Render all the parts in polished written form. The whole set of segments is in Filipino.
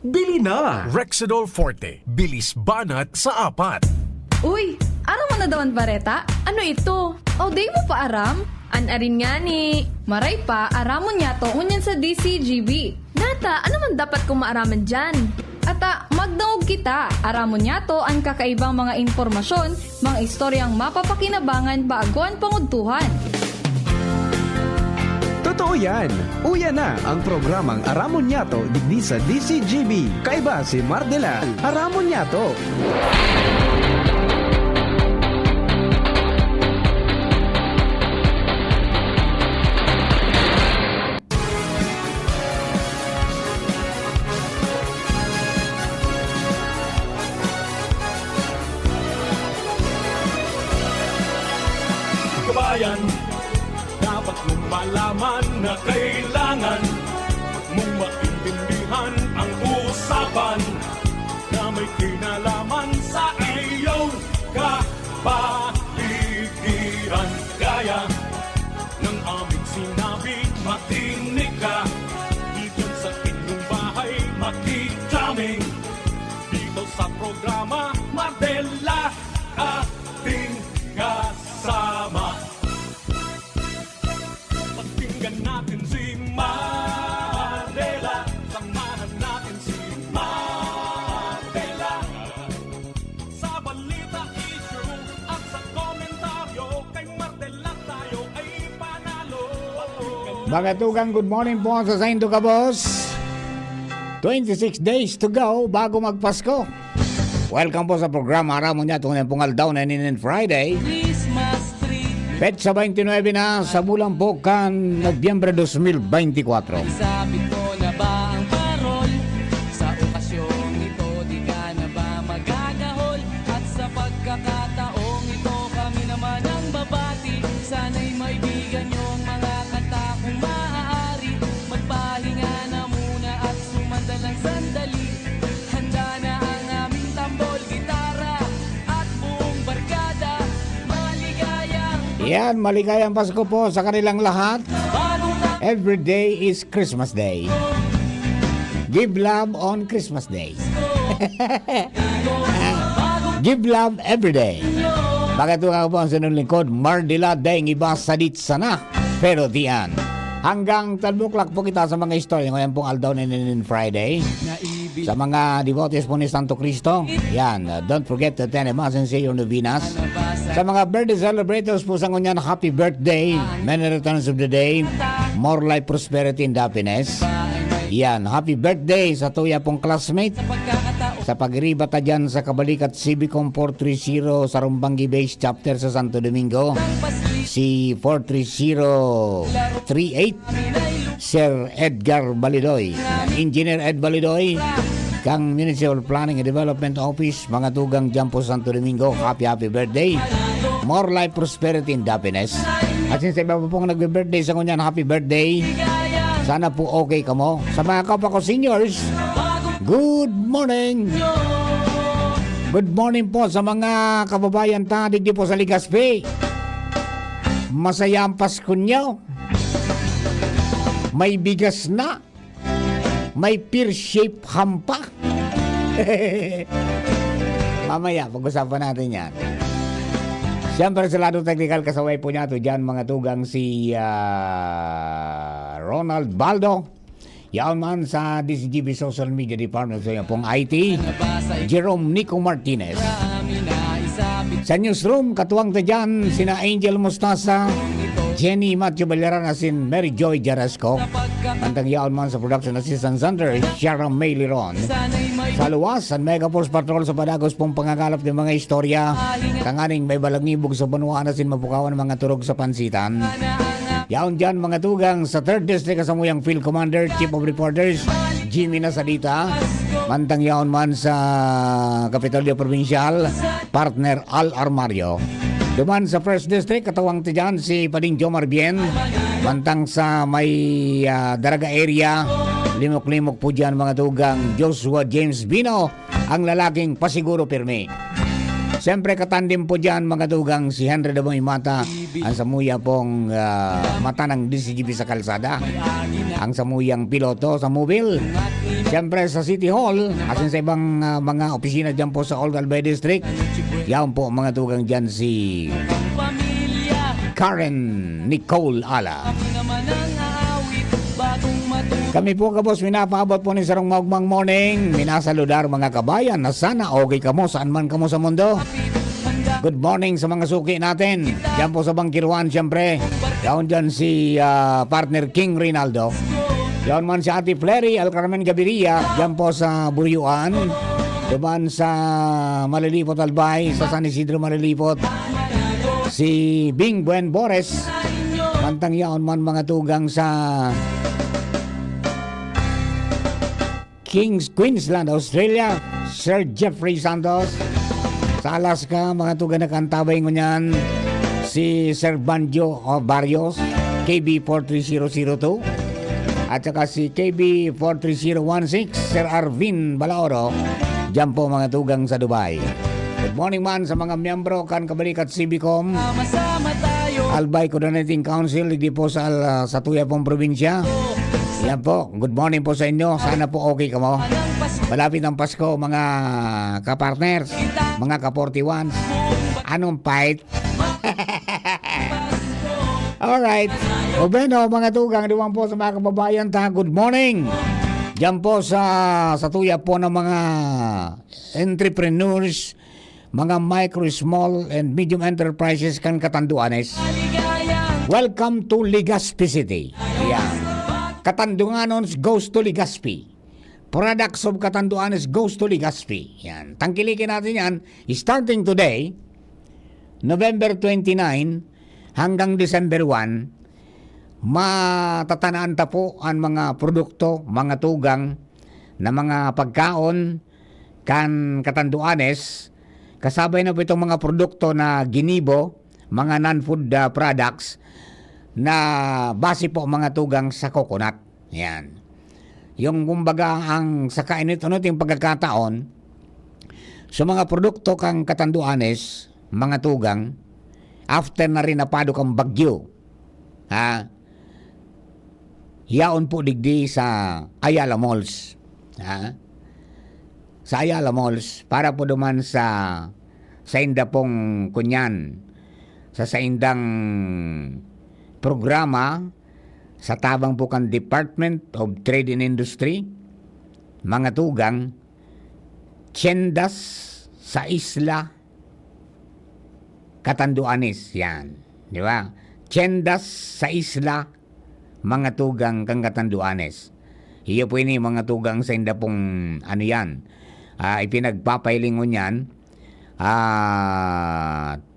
Bili na! Rexidol Forte, bilis banat sa 4. Uy, aram mo na daw ang bareta? Ano ito? O, day mo pa aram? Anarin nga ni. Maray pa, aramon niya to unyan sa DCGB. Nata, ano man dapat kong maaraman dyan? Ata, magdaog kita. Aramon niya to ang kakaibang mga informasyon, mga istoryang mapapakinabangan bago ang panguntuhan. Totoo yan! Uya na ang programang Aramon Yato digdi sa DCGB. Kaiba si Mardela. Aramon Yato. Kabayan, dapat mong malaman na kailangan mong maintindihan ang usapan na may kinalaman sa iyong kapaligiran. Gaya ng aming sinabi, makinig ka. Dito sa inyong bahay, makiklaming. Dito sa programa, Mardela ating kasama. Pakinggan natin si Mardela. Samahan natin si Mardela. Sa balita, issue at sa komentaryo, kay Mardela tayo ay panalo. Mga tugang, good morning po sa Sainto Cabos. 26 days to go bago magpasko. Welcome po sa programa Aramon Yato ng Pungaldaw na Ninin Friday. Petsa 29 na sa bulan po kan Nobyembre 2024. Sabi ko na ba ang parol? Sa okasyong ito, di ka na ba magagahol? At sa pagkakataong ito, kami naman ang babati. Sana'y maibigan yung mga kanta kung maaari. Magpahinga na muna at sumandalang sandali. Handa na ang aming tambol, gitara at buong barkada. Maligayang Yan, maligayang Pasko po sa kanilang lahat. bagong Every day is Christmas Day. Give love on Christmas Day. Give love every day. Bakit nga po ang sunod lingkod? Mardela dahil iba sadit sana. Pero diyan. Hanggang 12 o'clock po kita sa mga istorya. Ngayon pong Aldaw na Ninin Friday. naibig. Sa mga devotees po ni Santo Cristo. Yan. Don't forget to attend a Mass and say your novenas. Sa mga birthday celebrators po sa ngunyan, happy birthday. Many returns of the day. More life, prosperity, and happiness. Yan. Happy birthday sa tuya pong classmate. Pagkakataon Sa pagribata dyan sa Kabalikat Civicom 430 sa Rumbangi Base Chapter sa Santo Domingo. Si 43038 Sir Edgar Balidoy, Engineer Ed Balidoy, kang Municipal Planning and Development Office, mga tugang dyan po sa Santo Domingo. Happy birthday. More life, prosperity, and happiness. At since iba po pong nagbe-birthday sa kunyan, happy birthday. Sana po okay ka mo. Sa mga kapwa ko seniors, good morning. Good morning po sa mga kababayan tadig di po sa Legazpi. Masaya ang Pasko nyo. May bigas na. May pear-shaped hampa. Mamaya, pag-usapan natin yan. Siyempre sa lado technical kasaway po niya ito dyan mga tugang si Ronald Baldo. Yan man sa DCGB Social Media Department. So yan pong IT. Jerome Nico Martinez. kami na isabit. Sa newsroom, katuwang ta dyan, sina Angel Mustasa, Jenny Matthew Baleran, asin Mary Joy Jarasco. Antang yaon man sa production assistant center, Sharon May Liron. Sana'y may Sa luwas, ang Mega Force Patrol sa Padagos pong pangagalap ng mga istorya. Kanganing may balagnibog sa Banuan asin mapukawan mga turog sa pansitan. Yaon dyan mga tugang sa 3rd District kasamuyang Field Commander, Chief of Reporters, Jimmy Nasalita. Mantang yaon man sa Kapitolyo Provincial, partner Al Armario. Duman sa 1st District, katawang tiyan si Pading Jomar Bien. Mantang sa may Daraga area, limok-limok po dyan mga tugang Joshua James Bino, ang lalaking pasiguro pirmi. Siyempre katandim po dyan mga tugang si Henry Damoy Mata, ang samuya pong mata ng DCGB sa kalsada, ang samuyang piloto sa mobile. Siyempre sa City Hall, asin sa ibang mga opisina dyan po sa Old Albay District. Yan po mga tugang dyan si Pamilya, Karen Nicole Ala. kami naman ang aawit, bagong matuto. Kami po kabos, minapaabot po ni Sarong Magmang Morning. Minasaludar mga kabayan na sana okay kamo saan man kamo sa mundo. Good morning sa mga suki natin. Diyan po sa Bangkiruan siyempre. Yan dyan si partner King Rinaldo. Yan man si Ate Flery Alcarmen Gaviria. Diyan po sa Buryuan. Diyan sa Malilipot Albay, sa San Isidro Malilipot. Si Bing Buen Bores. Mantang yaon man mga tugang sa Queensland, Australia, Sir Jeffrey Santos. Sa Alaska, mga tuga na kantabay ngunyan, si Sir Banjo Barrios, KB 43002, at saka si KB 43016, Sir Arvin Balaoro, dyan po mga tugang sa Dubai. Good morning man sa mga miyembro kan Kabalikat Cibicom, Sama-sama tayo. Albay Coordinating Council, hindi po sa Tuya pong probinsya. Yan po, good morning po sa inyo. Sana po okay ka mo. Anong Pasko, Malapit ang Pasko, mga kapartners, mga ka-41s. Anong fight? Alright. O bueno, mga tugang, diwan po sa mga kababayan ta. Good morning. Diyan po sa tuya po ng mga entrepreneurs, mga micro, small, and medium enterprises kan Katanduanes. maligayang Welcome to Legazpi City. Yan. Katanduanes goes to Legazpi. Products of Katanduanes goes to Legazpi. Yan. Tangkilikin natin yan. Starting today, November 29 hanggang December 1, matatanaan ta po ang mga produkto, mga tugang na mga pagkaon kan Katanduanes. Kasabay na po itong mga produkto na ginibo, mga non-food products na base po mga tugang sa coconut. Yan. Yung kumbaga ang sa kainit-unot yung pagkakataon sa mga produkto kang Katanduanes, mga tugang, after na rin napado kang bagyo, yaon po digdi sa Ayala Malls. Sa Ayala Malls, para po duman sa inda pong kunyan, sa indang programa sa tabang po kan Department of Trade and Industry, mga tugang, tiendas sa isla Katanduanes. Yan. Di ba? Tiendas sa isla, mga tugang kang Katanduanes. Iyo po ini mga tugang sa inda pong ano yan. Ipinagpapailingon yan.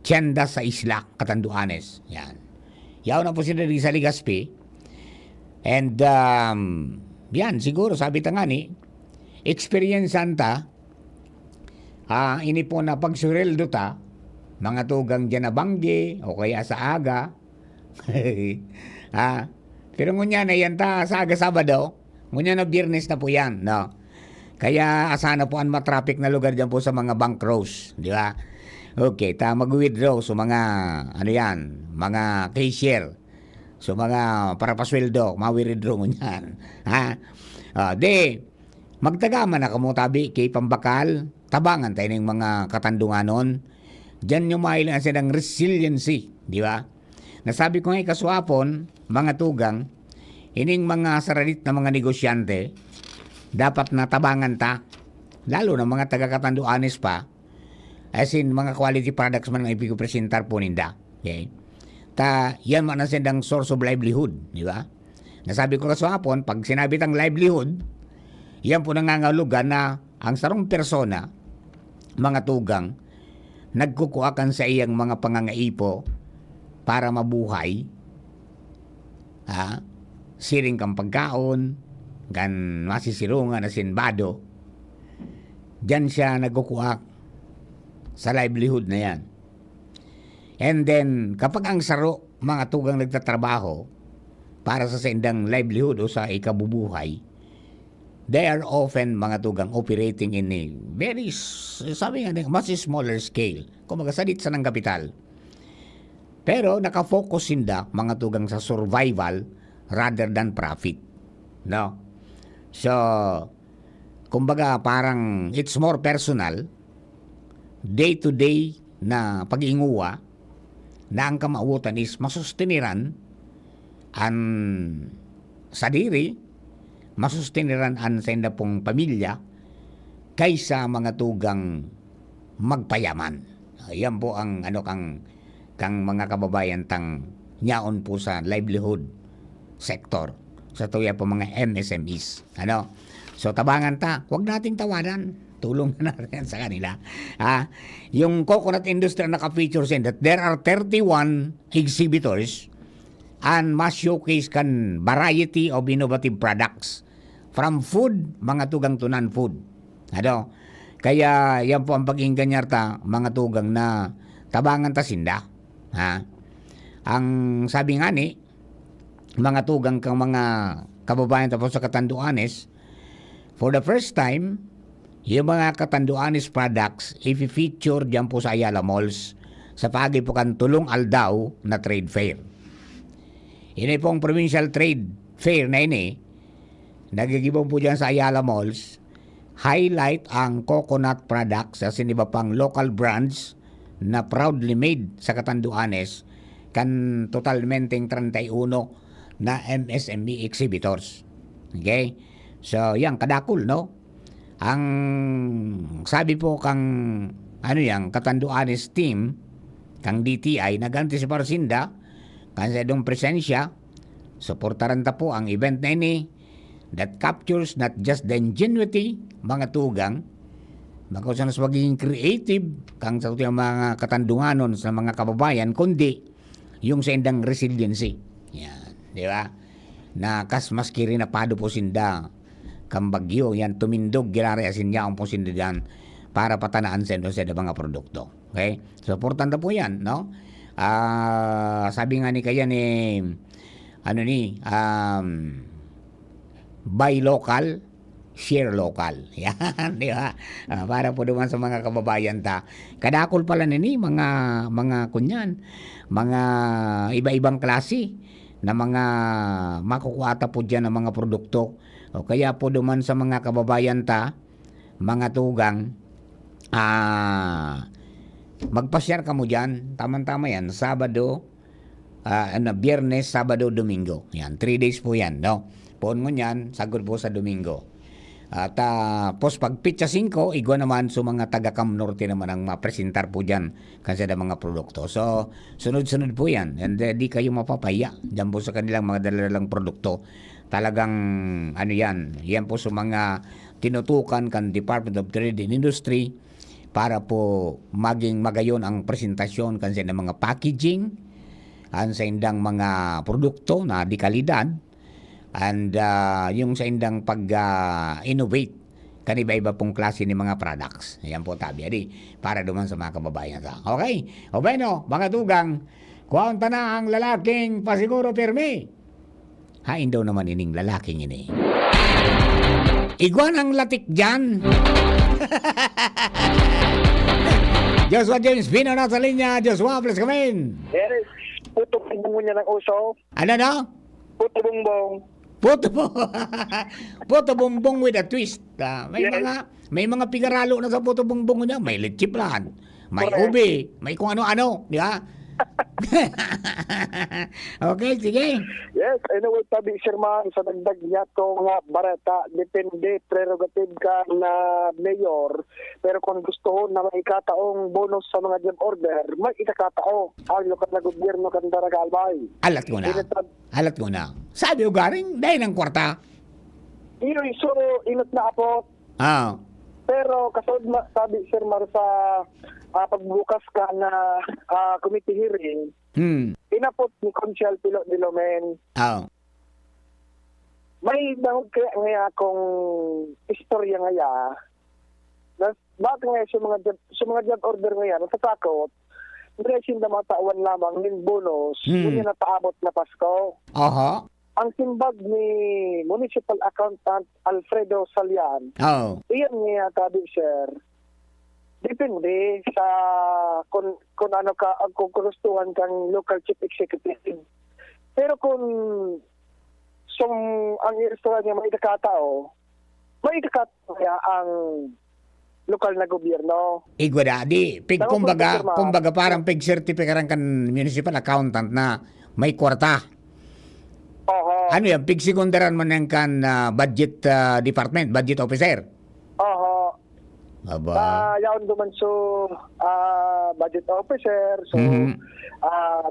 Tiendas sa isla Katanduanes. Yan. Yaw na po sila sa Legazpi. And yan, siguro sabi ta nga ni, experience ta, ini po na pagsureldo ta, mga tugang dyan na banggi, o kaya sa aga. Pero ngunya na yan ta, sa aga Sabado, ngunya na Biyernes na po yan, no? Kaya asahan na po ang matraffic na lugar dyan po sa mga bank rows, di ba? Okay, mag-withdraw so mga, ano yan, mga cashier. So mga para pasweldo, ma-withdraw mo yan. Magtagaman na kamo tabi kay pambakal, tabangan tayo ng mga katandunganon. Diyan yung mailan siya ng resiliency, di ba? Nasabi ko nga kaswapon, mga tugang, ining mga saralit na mga negosyante, dapat na tabangan ta, lalo na mga taga-Katanduanes pa, as in, mga quality products man ang ipig-presentar po ninda. Okay? Yan man ang sendang source of livelihood. Di ba? Nasabi ko kaswapon, pag sinabi tang livelihood, yan po nangangahulugan na ang sarong persona, mga tugang, nagkukuhakan sa iyang mga pangangaipo para mabuhay. Siring kang pagkaon, kan masisirungan na sinbado. Diyan siya nagkukuha sa livelihood na yan. And then, kapag ang saro, mga tugang nagtatrabaho para sa sendang livelihood o sa ikabubuhay, they are often mga tugang operating in a very, sabi nga, much smaller scale. Kumaga salit sa ng kapital. Pero nakafocus sinda mga tugang sa survival rather than profit. No? So, kumbaga parang it's more personal, day-to-day na pag-inguwa na ang kamautan is masustiniran ang sadiri, masustiniran ang sa inda pong pamilya kaysa mga tugang magpayaman. Yan po ang kang mga kababayan tang nyaon po sa livelihood sector sa tuya po mga MSMEs. So tabangan wag nating tawanan. Tulong na natin sa kanila. Yung coconut industry na naka-feature in that there are 31 exhibitors and must showcase kan variety of innovative products from food, mga tugang to non-food. Kaya yan po ang pag-inggan nyarta, mga tugang na tabangan ta sinda. Ang sabi nga ni, mga tugang kang mga kababayan tapos sa Catanduanes, for the first time, yung mga Catanduanes products, i-feature dyan po sa Ayala Malls sa pagi po kan Tulong Aldaw na trade fair. Ini pong provincial trade fair na ini, nagigibong po dyan sa Ayala Malls, highlight ang coconut products as in iba pang local brands na proudly made sa Catanduanes kan totalmente 31 na MSME exhibitors. Okay? So, yan, kadakul, no? Ang sabi po kang Catanduanes team kang DTI nag-anticipar sinda kansa dong presensya suportaran ta po ang event na ini that captures not just the ingenuity mga tugang magkausan sa magiging creative kang sa mga Katanduanon sa mga kababayan kundi yung sa indang resiliency. Yan, di ba? Na kas maski rin na pado po sinda kambagyo, yan, tumindog, girareasin niya ang posindigan para patanaan sa mga produkto. Okay? So, importante po yan, no? Sabi nga ni kaya buy local, share local. Yan, di ba? Para po naman sa mga kababayan ta. Kadakol pala nini, mga kunyan, mga iba-ibang klase na mga makukuha po dyan ng mga produkto. O kaya po duman sa mga kababayan ta, mga tugang, magpa-share ka mo dyan. Tama-tama yan. Sabado, Biyernes, Sabado, Domingo. Yan, 3 days po yan, no? Poon mo yan, sagod po sa Domingo. Tapos pag Pitsa 5, igwa naman sa mga taga-Cam Norte naman ang mapresentar po dyan kasi na mga produkto. So, sunod-sunod po yan. And di kayo mapapaya dyan po sa kanilang mga dalalang produkto. Talagang yan po sa mga tinutukan kan Department of Trade and Industry para po maging magayon ang presentasyon kansa ng mga packaging sa indang mga produkto na di kalidad and yung sa indang pag-innovate kaniba-iba pong klase ng mga products. Yan po tabi para duman sa mga kababayan. Okay? O bueno, mga tugang, kuwanta na ang lalaking pasiguro pirmi. Hain daw naman ining lalaking ini. Iguan ang latik dyan. Joshua James Pino na sa linya. Joshua, please come in. Yes, puto bumbong niya ng uso. Ano na? Puto bumbong. Puto bumbong with a twist. Yes. May mga pigaralo na sa puto bumbong niya. May lechiplan, may Correct. ube, may kung ano-ano. Di ba? Okay, sige. Yes, anyway, tabi Sherman, sa dagdag niya to nga barata, depende, prerogative ka na mayor, pero kung gusto na may ikataong bonus sa mga job order, may ikakatao. Ang lokal na gobyerno kan Daragalbay. Alat ko na. Sabi o garing, dahil ng kwarta. So, inot na ako, pero kasod sabi Sherman sa pagbukas ka na committee hearing, inapot ni Conchal Pilo de Lomen. May dahog kaya nga akong istorya nga bakit nga sa mga job order nga natatakot, hindi sinda matawan lamang ng bonus, hindi na paabot na Pasko. Aha. ang simbag ni Municipal Accountant Alfredo Salian, Oh. iyan niya tabi, sir. Depende sa kung ano ka, kung gustuhan kang local chief executive. Pero kung ang gustuhan niya may kakatao niya ang lokal na gobyerno. Igwada, di, Tama po, kumbaga, Sir Mar. kumbaga parang pig certificate kan municipal accountant na may kwarta. Oho. Ano yan, pig sekundaran man yan kan budget department, budget officer. Oho. Aba. Yaon duman so budget officer, so Mhm.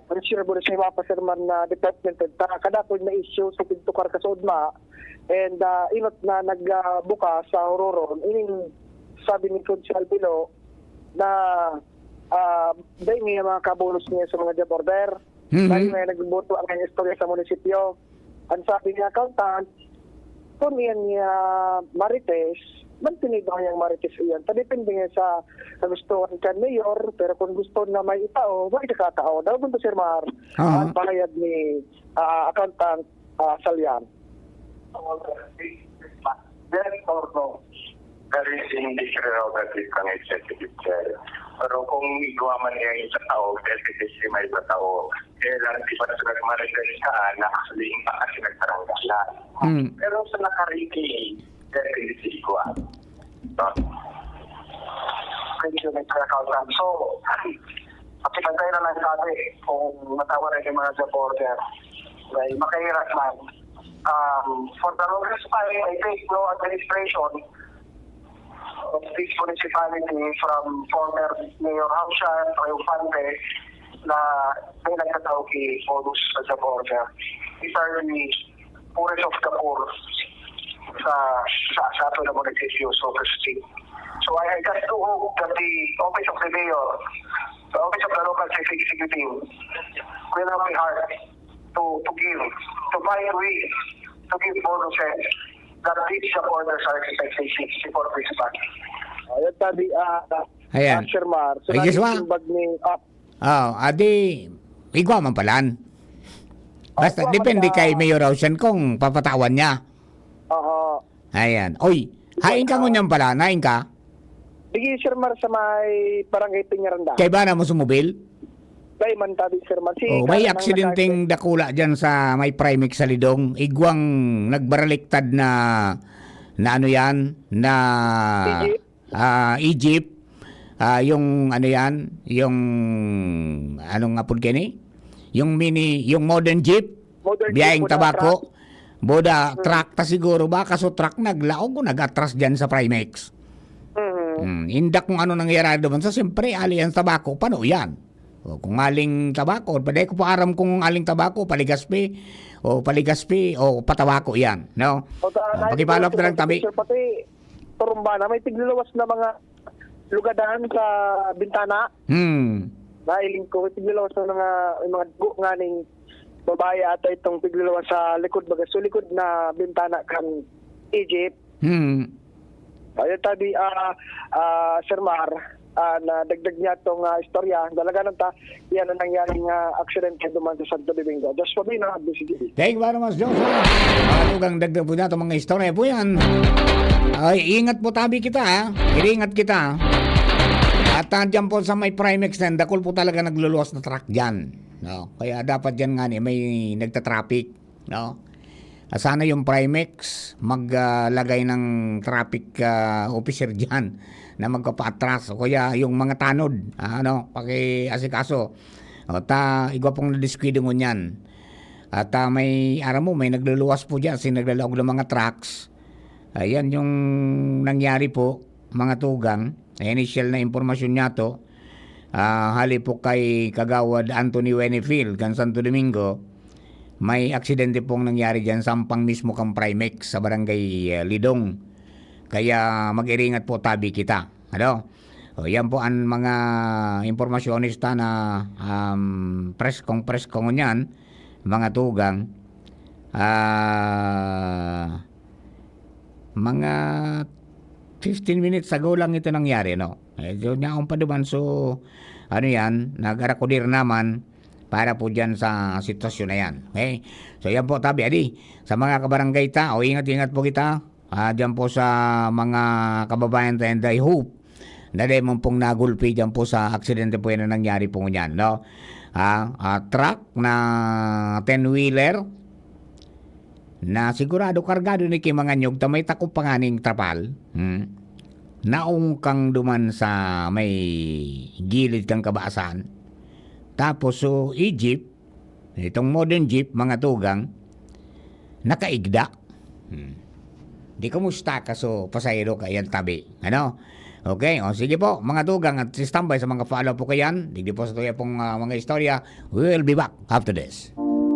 transferable sa mga pasirman na department kada po na issue sa pintukar kasudma and inot na nagbuka sa Hororon ining sabi ni Consul Pilo na dahil nga mga kabonus niya sa mga job order, Mhm. dahil nga nagboto ang kanyang istorya sa munisipyo. Ang sabi niya accountant, kung yan niya marites, mantinig ba niyang marites iyan? Depende nga sa kagustuhan ka mayor, pero kung gusto na may itao, may kakatao. Daw kung to Sir Mar, Ah. ang panayad ni accountant Salian. Very no. Very hindi prerogative kang executive chair. Pero kung igawa man niya yung sa tao, dahil kasi may sa tao, kailan di pa na sa nagmarites ka na actually yung kasi nagtaranggalan. Hmm. Pero sa nakariki, dahil hindi ko pwede siya nagtaranggalan. So, kapitantay na lang sabi kung matawa rin yung mga supporter, ay makahirap man. For the longest time, I think no administration of this municipality from former Mayor Hamshan, Rayo Fante, na may nagkatawag kay bonus sa supporter. These are the poorest of the poor sa ato na municipio, so to speak. So I just do hope that the office of the mayor, the office of the local chief executive will have the heart to find ways to give bonuses that these supporters are expecting before Christmas. Ayan tabi, Ayan. Sir Mar. So, Ay, guess what? simbag ni, Adi, igwa man palan. Basta, igwa man depende na- kay Mayor Rausian kung papatawan niya. Ayan. Oy, hain ka ngunyan pala, nain ka? Bigi Sir Mar sa may barangay Piñaranda. Kay ba na mo sumobil? Dahil man tabi Sir Mar. Si Oh, may Karan ang aksidenteng dakula dyan sa may Primex sa Lidong. Igwang nagbaraligtad na ano yan, na Egypt? Egypt. Yung ano yan, yung anong nga po kini? Yung modern jeep, Modern biyahing jeep, boda tabako. Boda, truck ta siguro ba? Kaso truck naglaog o nag-atras dyan sa Primex. Indak kung ano nangyari doon. So, siyempre, ali ang tabako, paano yan? O, kung aling tabako, paday ko pa aram kung aling tabako, paligaspi, o patabako yan. No? Pakipalop na lang tabi. Sir, pati turumbana, may tiglulawas na mga lugadahan sa bintana. Nailing ko, may tiglulawas na mga dugo nga ning babae ata itong tiglulawas sa likod baga. So, likod na bintana kan Egypt. Ayun tabi, Sir Mar, na dagdag niya itong istorya. Dalaga ng yan ang nangyaring accident kaya duman sa Santo Domingo. Just for me na, BCGB. Thank you very much, Joseph. Mga dagdag po na itong mga istorya po yan. Ay, ingat po tabi kita, ha? Iringat kita. At dyan po sa may Primex na, dakol po talaga nagluluwas na truck dyan. No? Kaya dapat dyan nga may nagtatraffic. No? Sana yung Primex maglagay ng traffic officer dyan na magpapaatras. O kaya yung mga tanod, pakiasikaso. Igwa pong nadiskwide mo yan. At may nagluluwas po dyan, naglalawag ng mga trucks. Ayan yung nangyari po, mga tugang. Initial na impormasyon niya to. Hali po kay Kagawad Anthony Wennefield, kan Santo Domingo. May aksidente pong nangyari dyan sampang mismo kang Primex sa barangay Lidong. Kaya mag-iringat po tabi kita. Ano? O, yan po ang mga impormasyonista na preskong yan, mga tugang. Mga 15 minutes ago lang ito nangyari, no? Medyo niya akong paduman. So, ano yan, nag-arakodir naman. para po dyan sa sitwasyon na yan. Okay? So yan po tabi, adi, sa mga kabarangay ta, ingat-ingat po kita, dyan po sa mga kababayan tayo, and I hope na di mo pong nagulpi dyan po sa aksidente po yan na nangyari po yan, no? Truck na 10-wheeler na sigurado kargado ni kay mga nyug ta may takop panganing trapal, naong kang duman sa may gilid kang kabaasan. Tapos so Egypt, itong modern jeep, mga tugang, nakaigda. Di kumusta ka so pasayro ka yan tabi. Ano? Okay, o sige po mga tugang at standby sa mga follow po kayan. Digdi po sa tuya pong mga istorya. We will be back after this.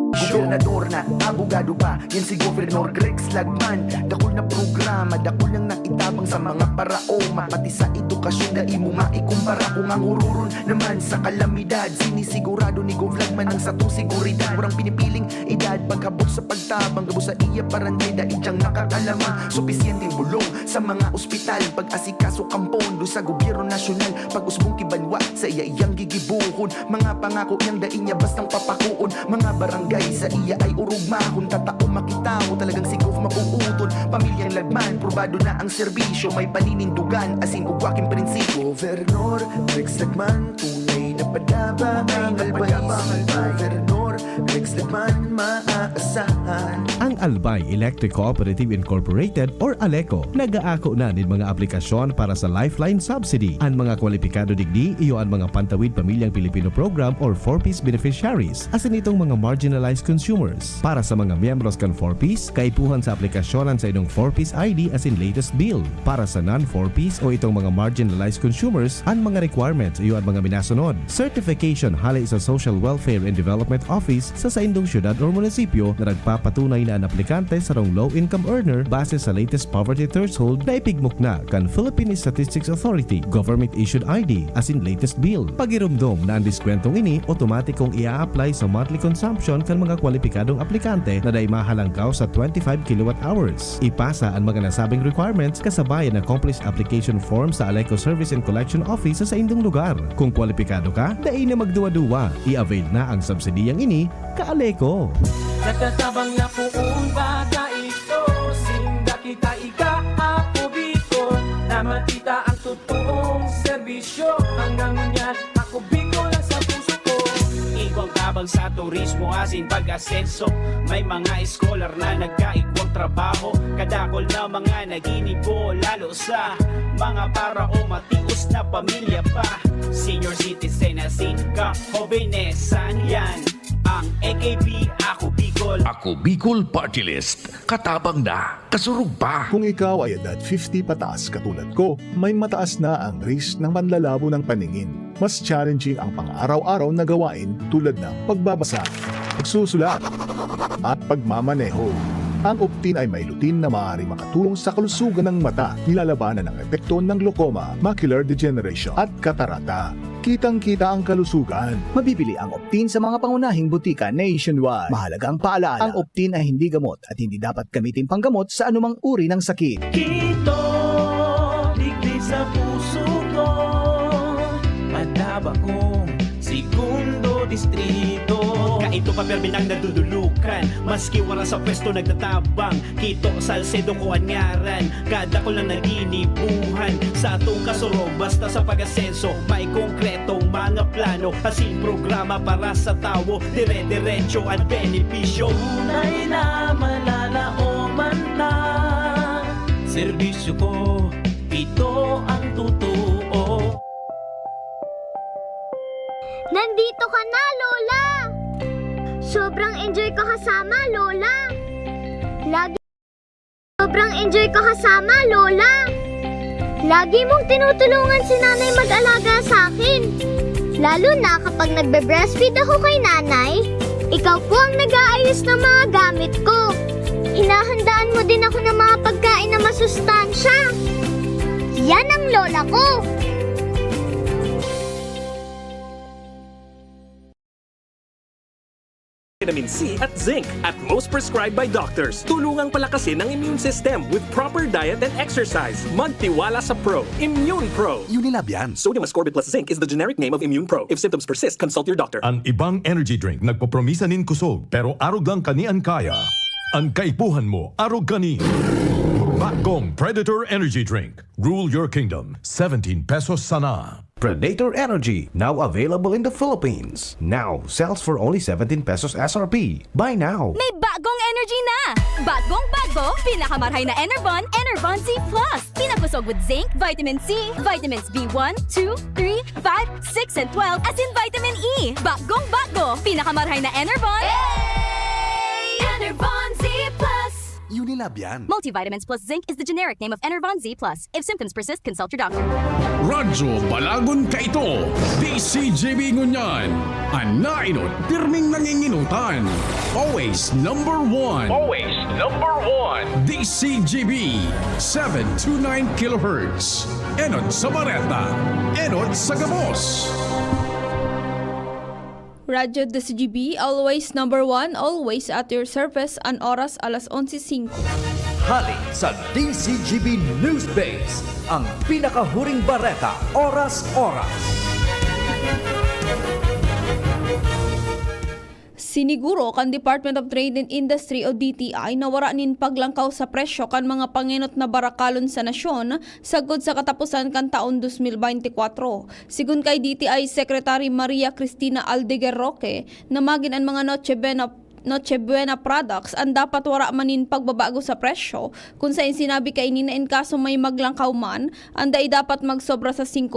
Gobernador na, abogado pa, yan si Governor Grex Lagman. Dakol na programa, dakol lang naitabang sa mga paraoma. Pati sa edukasyon na imo maikumpara. Kung ang ururon naman sa kalamidad, sinisigurado ni Gov Lagman ang satong seguridad. Warang pinipiling edad, paghabot sa pagtabang, gabo sa iya parantay, dahil diyang nakakalamang. Supisyenteng bulong sa mga ospital, pag-asikaso kampondo sa gobyerno nasyonal. Pag-usbong kibanwa sa iya iyang gigibuhon, mga pangako niyang daing niya bastang papakuon. Mga barangay sa iya ay urugmahon, tatao makitaw, talagang si Gov mapuuton. Pamilyang Lagman, probado na ang serbisyo, may paninindugan, asin ugwaking prinsipyo. Governor Rex Lagman, tunay na padaba ang albay. Governor Rex Lagman, maaasahan. Ang Albay Electric Cooperative Incorporated or ALECO nagaako na nin mga aplikasyon para sa Lifeline Subsidy. Ang mga kwalipikado digdi iyo ang mga Pantawid Pamilyang Pilipino Program or 4Ps beneficiaries, asin itong mga marginalized consumers. Para sa mga miyembros kan 4Ps, kaipuhan sa aplikasyonan sa itong 4Ps ID asin latest bill. Para sa non-4Ps o itong mga marginalized consumers, ang mga requirements iyo ang mga minasunod. Certification halay sa Social Welfare and Development Office sa indong syudad o munisipyo na nagpapatunay na ang aplikante sa rong low-income earner base sa latest poverty threshold na ipigmok na kan Philippine Statistics Authority government-issued ID asin latest bill. Pagirumdom na ang diskwentong ini otomatikong ia-apply sa monthly consumption kan mga kwalipikadong aplikante na day mahalangkaw sa 25 kilowatt-hours. Ipasa ang mga nasabing requirements kasabayan ng complete application form sa ALECO Service and Collection Office sa indong lugar. Kung kwalipikado ka, dai na magduwa-duwa. I-avail na ang subsidiyang ini ka-ALECO. Nagtatabang na poong bata ito, sinda kita ika-ako Bicol, na matita ang totoong serbisyo. Hanggang ngunyan, ako Bicol lang sa puso ko. Igwang tabang sa turismo asin pag-asenso, may mga scholar na nagkaigwang trabaho. Kadakol na mga naginibo, lalo sa mga para o matius na pamilya pa. Senior citizen asin ka-hobenesan yan. Ang AKP Ako Bicol. Ako Bicol Party List. Katabang na, kasurug pa. Kung ikaw ay edad 50 pataas katulad ko, may mataas na ang risk ng panlalabo ng paningin. Mas challenging ang pang-araw-araw na gawain tulad ng pagbabasa, pagsusulat, at pagmamaneho. Ang Optin ay may lutin na maaari makatulong sa kalusugan ng mata, nilalabanan ng epekto ng glaucoma, macular degeneration at katarata. Kitang-kita ang kalusugan. Mabibili ang Optin sa mga pangunahing butika nationwide. Mahalagang paalala, ang Optin ay hindi gamot at hindi dapat gamitin panggamot sa anumang uri ng sakit. Kito, digdi sa puso ko, madaba kong segundo distrito. Kaito pa permi nang nadudulukan, maski wala sa pwesto nagtatabang. Kito Salcedo ko anyaran, kada ko lang naginibuhan. Sa atong kasuro, basta sa pag-asenso, may konkretong mga plano. Asin programa para sa tao, dire-diretso at benepisyo. Tunay na malalaoman na serbisyo ko, ito ang totoo. Nandito ka na, Lola! Sobrang enjoy ko kasama, Lola! Sobrang enjoy ko kasama, Lola! Lagi mong tinutulungan si nanay mag-alaga sa akin. Lalo na kapag nagbe-breastfeed ako kay nanay, ikaw po ang nag-aayos ng mga gamit ko. Hinahandaan mo din ako ng mga pagkain na masustansya. Yan ang lola ko! vitamin C at zinc at most prescribed by doctors. Tulungang palakasin ang immune system with proper diet and exercise. Magtiwala sa Pro. Immune Pro. Unilab yan. Sodium ascorbate plus zinc is the generic name of Immune Pro. If symptoms persist, consult your doctor. Ang ibang energy drink nagpopromisanin kusog pero arog lang kanian kaya. Ang kaipuhan mo arog kani. Bagong Predator Energy Drink. Rule your kingdom. 17 pesos sana. Predator Energy, now available in the Philippines. Now sells for only 17 pesos SRP. Buy now. May bagong energy na! Bagong-bago, pinakamarhay na Enervon, Enervon Z+. Pinapusog with zinc, vitamin C, vitamins B1, 2, 3, 5, 6, and 12, as in vitamin E. Bagong-bago, pinakamarhay na Enervon. Enervon Z+. Unilab yan. Multivitamins plus zinc is the generic name of Enervon Z+. If symptoms persist, consult your doctor. Radyo Balagon Kaito, DCGB Ngunyan, Anainot, pirming nanginginutan. Always number one. Always number one. DCGB, 729 kHz. Enot sa Bareta, Enot sa Gabos. Radyo DCGB, always number one, always at your service, ang oras alas 11:05. Hali sa DCGB News Base, ang pinakahuring bareta, oras-oras. Siniguro kan Department of Trade and Industry o DTI na wara nin paglangkaw sa presyo kan mga panginot na barakalon sa nasyon sagod sa katapusan kan taon 2024. Sigun kay DTI Secretary Maria Cristina Aldeguer Roque, namagin ang mga Noche Buena products ang dapat wara manin pagbabago sa presyo kung saan sinabi kay nina in kaso may maglangkaw man anda ay dapat magsobra sa 5%.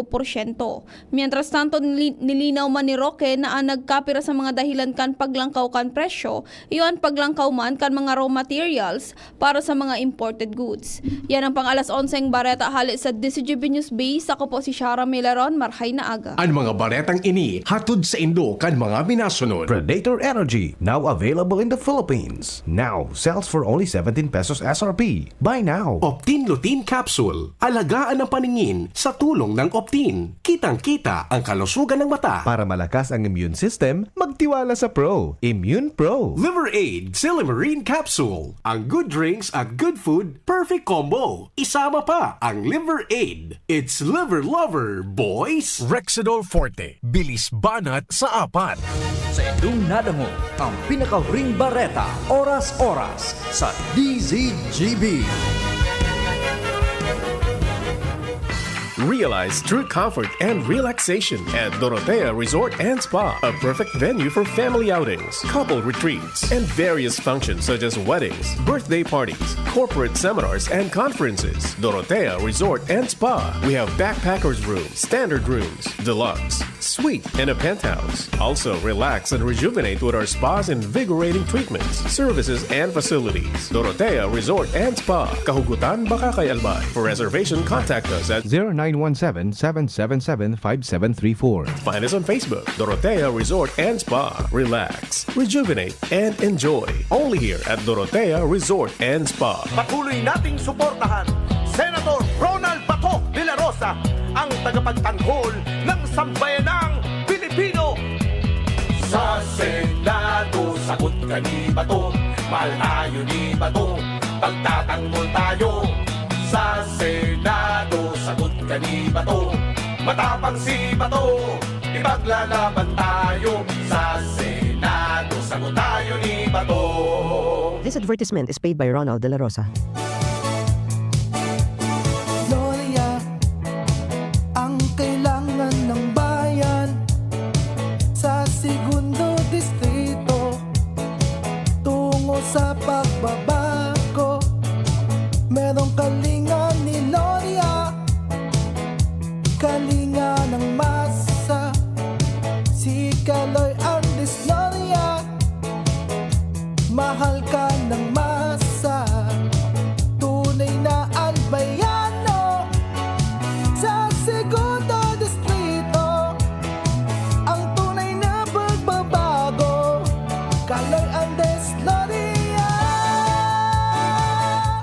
Mientras tanto nilinaw man ni Roque na ang nagkapira sa mga dahilan kan paglangkaw kan presyo iyon paglangkaw man kan mga raw materials para sa mga imported goods. Yan ang pang alas 11 bareta hali sa DCGB News Base. Ako po si Shara Milaron, marhay na aga. Ang mga baretang ini hatod sa Indo kan mga minasunod. Predator Energy, now available in the Philippines. Now sells for only 17 pesos SRP. Buy now. Optin Lutein Capsule. Alagaan ang paningin sa tulong ng Optin. Kitang-kita ang kalusugan ng mata. Para malakas ang immune system, magtiwala sa Pro. Immune Pro. Liver Aid Silimarine Capsule. Ang good drinks at good food, perfect combo. Isama pa ang Liver Aid. It's liver lover, boys. Rexidol Forte, bilis banat sa apat. Sa inyong nadango, ang pinakahuring bareta, oras-oras sa DZGB. Realize true comfort and relaxation at Dorotea Resort and Spa, a perfect venue for family outings, couple retreats, and various functions such as weddings, birthday parties, corporate seminars, and conferences. Dorotea Resort and Spa. We have backpackers rooms, standard rooms, deluxe, suite, and a penthouse. Also, relax and rejuvenate with our spas and invigorating treatments, services, and facilities. Dorotea Resort and Spa, Kahugutan, Bakakay, Albay. For reservation, contact us at 0917-777-5734. Find us on Facebook, Dorotea Resort and Spa. Relax, rejuvenate, and enjoy. Only here at Dorotea Resort and Spa. Patuloy nating suportahan Senator Ronald Bato de la Rosa, ang tagapagtanggol ng sambayanang Pilipino. Sa Senado, sagot ka ni Bato, mahal tayo ni Bato, pagtatanggol tayo. Sa Senado, sagot ka ni Bato, matapang si Bato, ipaglalaban tayo. Sa Senado, sagot tayo ni Bato. This advertisement is paid by Ronald De La Rosa. Gloria, ang kailangan ng bayan sa Segundo Distrito tungo sa pagbabago. Merong kalinga ni Gloria, kalinga ng masa, si Kaloy Andes Gloria, mahal ka ng masa, tunay na albayano sa Segundo Distrito, ang tunay na pagbabago, Kaloy Andes Gloria.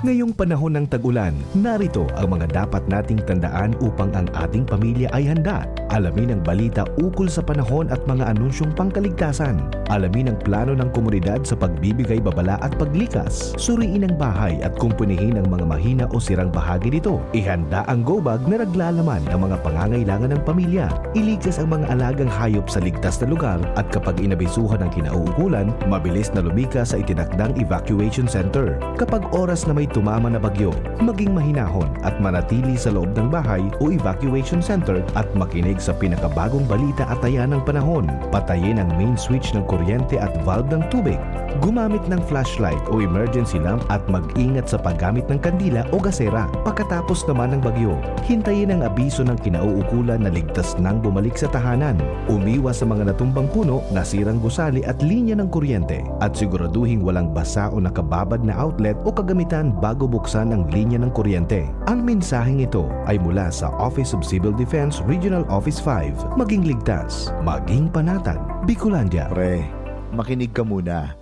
Ngayong panahon ng tag-ulan, narito ang mga dapat nating tandaan upang ang ating pamilya ay handa. Alamin ang balita ukol sa panahon at mga anunsyong pangkaligtasan. Alamin ang plano ng komunidad sa pagbibigay babala at paglikas. Suriin ang bahay at kumpunihin ang mga mahina o sirang bahagi nito. Ihanda ang go bag na naglalaman ng mga pangangailangan ng pamilya. Iligtas ang mga alagang hayop sa ligtas na lugar at kapag inabisuhan ng kinauukulan, mabilis na lumikas sa itinakdang evacuation center. Kapag oras na may tumama na bagyo, maging mahinahon at manatili sa loob ng bahay o evacuation center at makinig sa pinakabagong balita at taya ng panahon. Patayin ang main switch ng kuryente at valve ng tubig. Gumamit ng flashlight o emergency lamp at mag-ingat sa paggamit ng kandila o gasera. Pagkatapos naman ng bagyo, hintayin ang abiso ng kinauukulan na ligtas nang bumalik sa tahanan. Umiwas sa mga natumbang puno, nasirang gusali at linya ng kuryente at siguraduhing walang basa o nakababad na outlet o kagamitan bago buksan ang linya ng kuryente. Ang mensaheng ito ay mula sa Office of Civil Defense Regional Office 5. Maging ligtas, maging panatag, Bicolandia. Pre, makinig ka muna.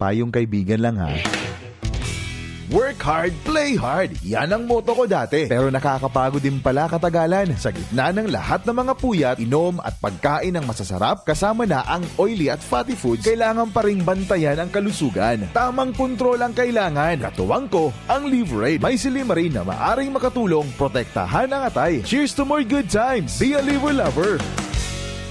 Payong kaibigan lang ha. Work hard, play hard. Yan ang motto ko dati. Pero nakakapagod din pala katagalan. Sa gitna ng lahat ng mga puyat, inom at pagkain ng masasarap, kasama na ang oily at fatty foods, kailangan pa ring bantayan ang kalusugan. Tamang kontrol ang kailangan. Katuwang ko, ang Liverade. May Silimarin na maaring makatulong, protektahan ang atay. Cheers to more good times. Be a liver lover.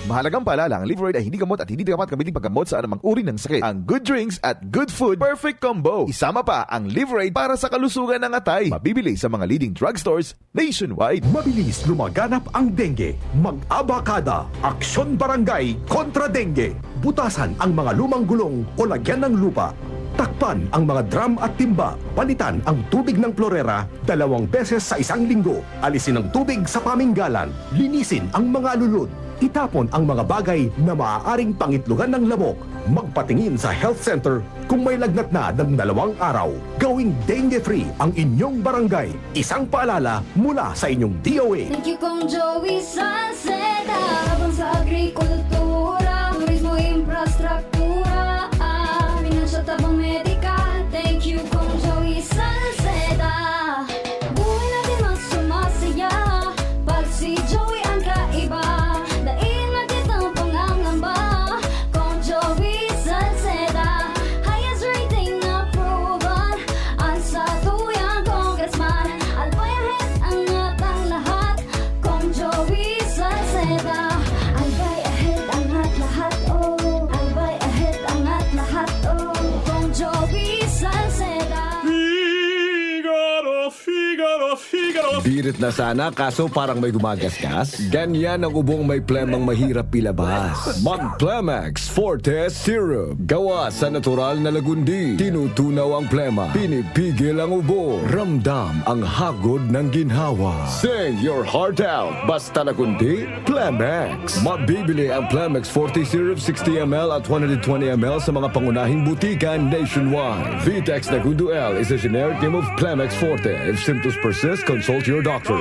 Mahalagang paalala, ang Liverade ay hindi gamot at hindi dapat gamitin paggamot sa anumang uri ng sakit. Ang good drinks at good food, perfect combo. Isama pa ang Liverade para sa kalusugan ng atay. Mabibili sa mga leading drugstores nationwide. Mabilis lumaganap ang dengue. Mag-abakada. Aksyon Barangay kontra dengue. Butasan ang mga lumang gulong o lagyan ng lupa. Takpan ang mga drum at timba. Palitan ang tubig ng klorera 2 beses sa isang linggo. Alisin ang tubig sa paminggalan. Linisin ang mga alulod. Itapon ang mga bagay na maaaring pangitlugan ng lamok. Magpatingin sa health center kung may lagnat na ng 2 araw. Gawing dengue-free ang inyong barangay. Isang paalala mula sa inyong DOA. Thank you Kong Joey Salceda. Habang sa agrikultura, turismo, infrastruktura, financial tabang medikal. Thank you Kong Joey Salceda. Buhay natin mas sumasaya pag si Joey ang kaiba. Birit na sana kaso parang may gumagasgas. Ganyan ang ubong may plemang mahirap ilabas. Mag-Plemex Forte Syrup. Gawa sa natural na lagundi. Tinutunaw ang plema. Pinipigil ang ubo. Ramdam ang hagod ng ginhawa. Sing your heart out. Basta lagundi, Plemex. Mabibili ang Plemex Forte Syrup 60ml at 120ml sa mga pangunahing butika nationwide. Vitex Nagundo L is a generic name of Plemex Forte. If symptoms persist, consult your doctor.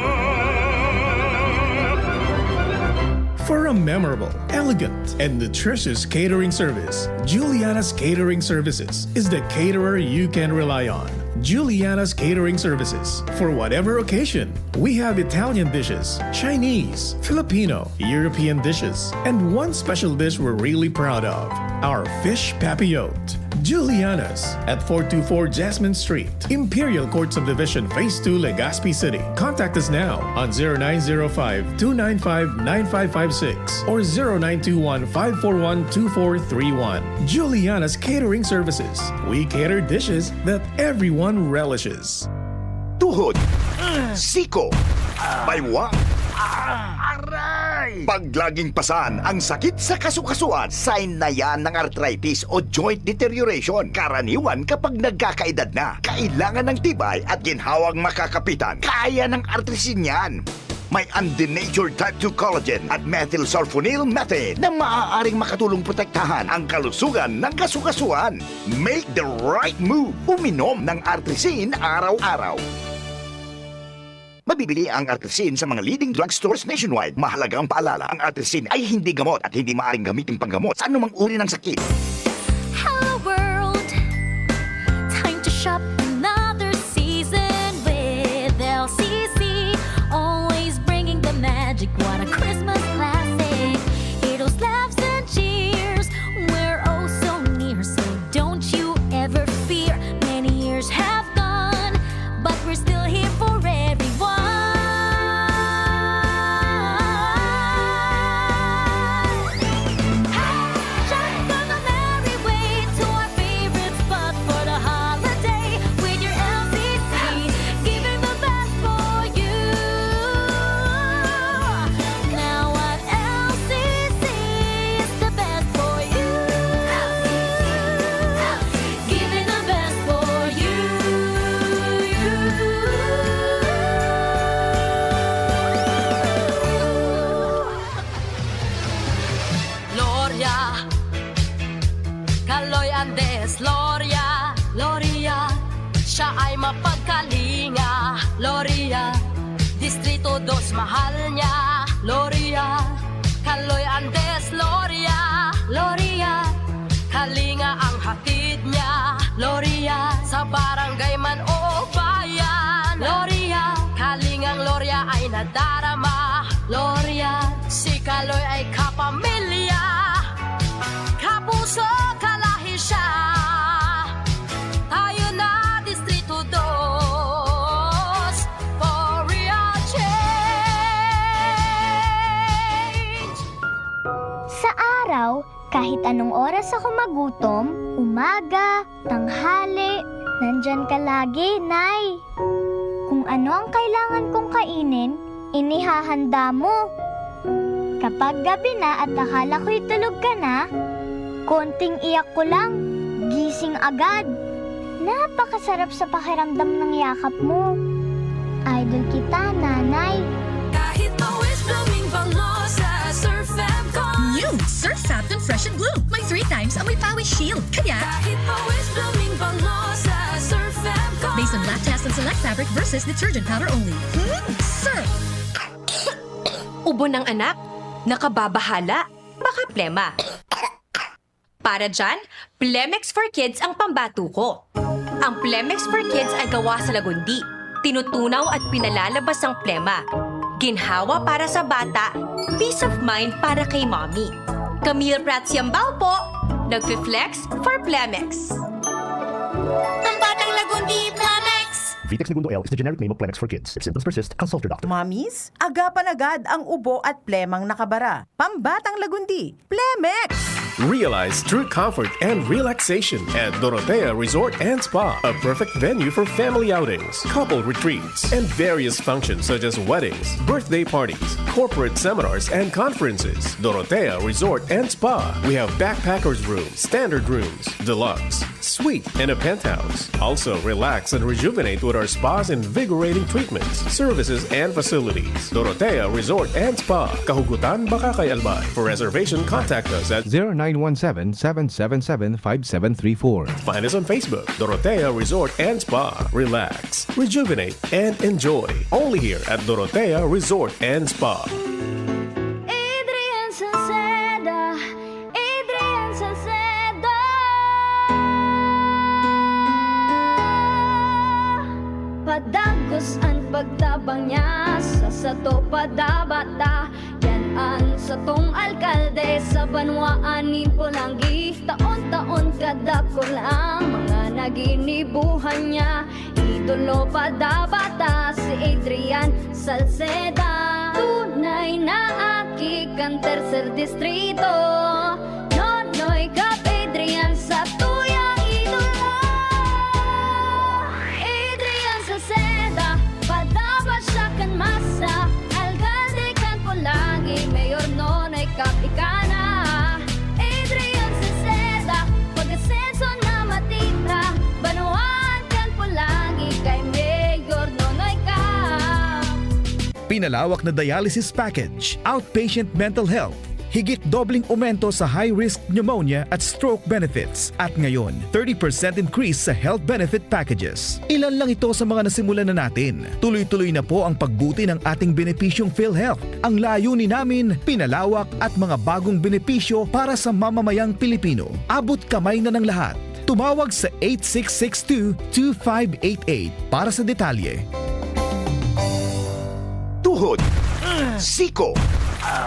For a memorable, elegant, and nutritious catering service, Juliana's Catering Services is the caterer you can rely on. Juliana's Catering Services. For whatever occasion, we have Italian dishes, Chinese, Filipino, European dishes, and one special dish we're really proud of, our fish papillote. Juliana's at 424 Jasmine Street, Imperial Court Subdivision, Phase 2, Legazpi City. Contact us now on 0905-295-9556 or 0921-541-2431. Juliana's Catering Services. We cater dishes that everyone relishes. Tuhod, siko, baywa, pag laging pasan ang sakit sa kasukasuan, sign na yan ng arthritis o joint deterioration. Karaniwan kapag nagkakaedad na, kailangan ng tibay at ginhawang makakapitan. Kaya ng artrisin yan. May undenatured type 2 collagen at methylsulfonyl methane na maaaring makatulong protektahan ang kalusugan ng kasukasuan. Make the right move. Uminom ng artrisin araw-araw. Mabibili ang artrisin sa mga leading drugstores nationwide. Mahalagang paalala, ang artrisin ay hindi gamot at hindi maaaring gamitin panggamot sa anumang uri ng sakit. Hello world, time to shop another season with LCC. Always bringing the magic, what a Christmas class. todos mahal niya. Loria, Kaloy Andes, Loria, Loria, Kalinga ang hatid niya. Loria, sa barangay man o bayan. Loria, Kalingang Loria ay nadarama. Loria, si Kaloy ay kapamilya. Kapuso, kalahi siya. Tayo na Distrito 2 for real change. Sa araw, kahit anong oras ako magutom, umaga, tanghali, nandyan ka lagi, Nay. Kung ano ang kailangan kong kainin, inihahanda mo. Kapag gabi na at akala ko'y tulog ka na, konting iyak ko lang, gising agad. Napakasarap sa pakiramdam ng yakap mo. Idol kita, Nanay. Kahit always blooming bango sa Surf Fabcon. New Surf Fabcon Fresh and Blue. May 3 times amoy pawis shield. Kaya, Kahit always blooming bango sa Surf Fabcon. based on lab test and select fabric versus detergent powder only. Surf! Ubo ng anak, nakababahala, baka plema. Para dyan, Plemex for Kids ang pambato ko. Ang Plemex for Kids ay gawa sa lagundi. Tinutunaw at pinalalabas ang plema. Ginhawa para sa bata, peace of mind para kay mommy. Camille Prats Yambao po, nagfi-flex for Plemex. Ang batang lagundi, Planex. Vitex Segundo L is the generic name of Plemex for kids. If symptoms persist, consult your doctor. Mamis, agapan agad ang ubo at plemang nakabara. Pambatang lagundi, Plemex! Realize true comfort and relaxation at Dorotea Resort and Spa, a perfect venue for family outings, couple retreats, and various functions such as weddings, birthday parties, corporate seminars, and conferences. Dorotea Resort and Spa. We have backpackers rooms, standard rooms, deluxe, suite, and a penthouse. Also, relax and rejuvenate with our spa's invigorating treatments, services, and facilities. Dorotea Resort and Spa, Kahugutan, Bakakay, Albay. For reservation, contact us at 0917-777-5734. Find us on Facebook, Dorotea Resort and Spa. Relax, rejuvenate, and enjoy. Only here at Dorotea Resort and Spa. Adrian Salceda, Adrian Salceda. Padagos ang pagtabang niya sa sato padabata. Yan sa tong alkalde sa banwaanin Pulangi. Taon-taon kadako lang mga naginibuhan niya. Idolo padabata si Adrian Salceda. Tunay na aki kan tercer distrito. Nonoy kap Adrian sa tuyang idolo. Adrian Salceda, padaba siya kan masa. Alcalde kan Pulangi, mayor nonoy kap ikana. Adrian Salceda, pag-asenso na matitra. Banuan kan Pulangi, kay mayor nonoy kap. Pinalawak na dialysis package, outpatient mental health, higit dobling aumento sa high-risk pneumonia at stroke benefits. At ngayon, 30% increase sa health benefit packages. Ilan lang ito sa mga nasimulan na natin. Tuloy-tuloy na po ang pagbuti ng ating benepisyong PhilHealth. Ang layunin namin, pinalawak at mga bagong benepisyo para sa mamamayang Pilipino. Abot kamay na ng lahat. Tumawag sa 8662-2588 para sa detalye. Tuhod, siko,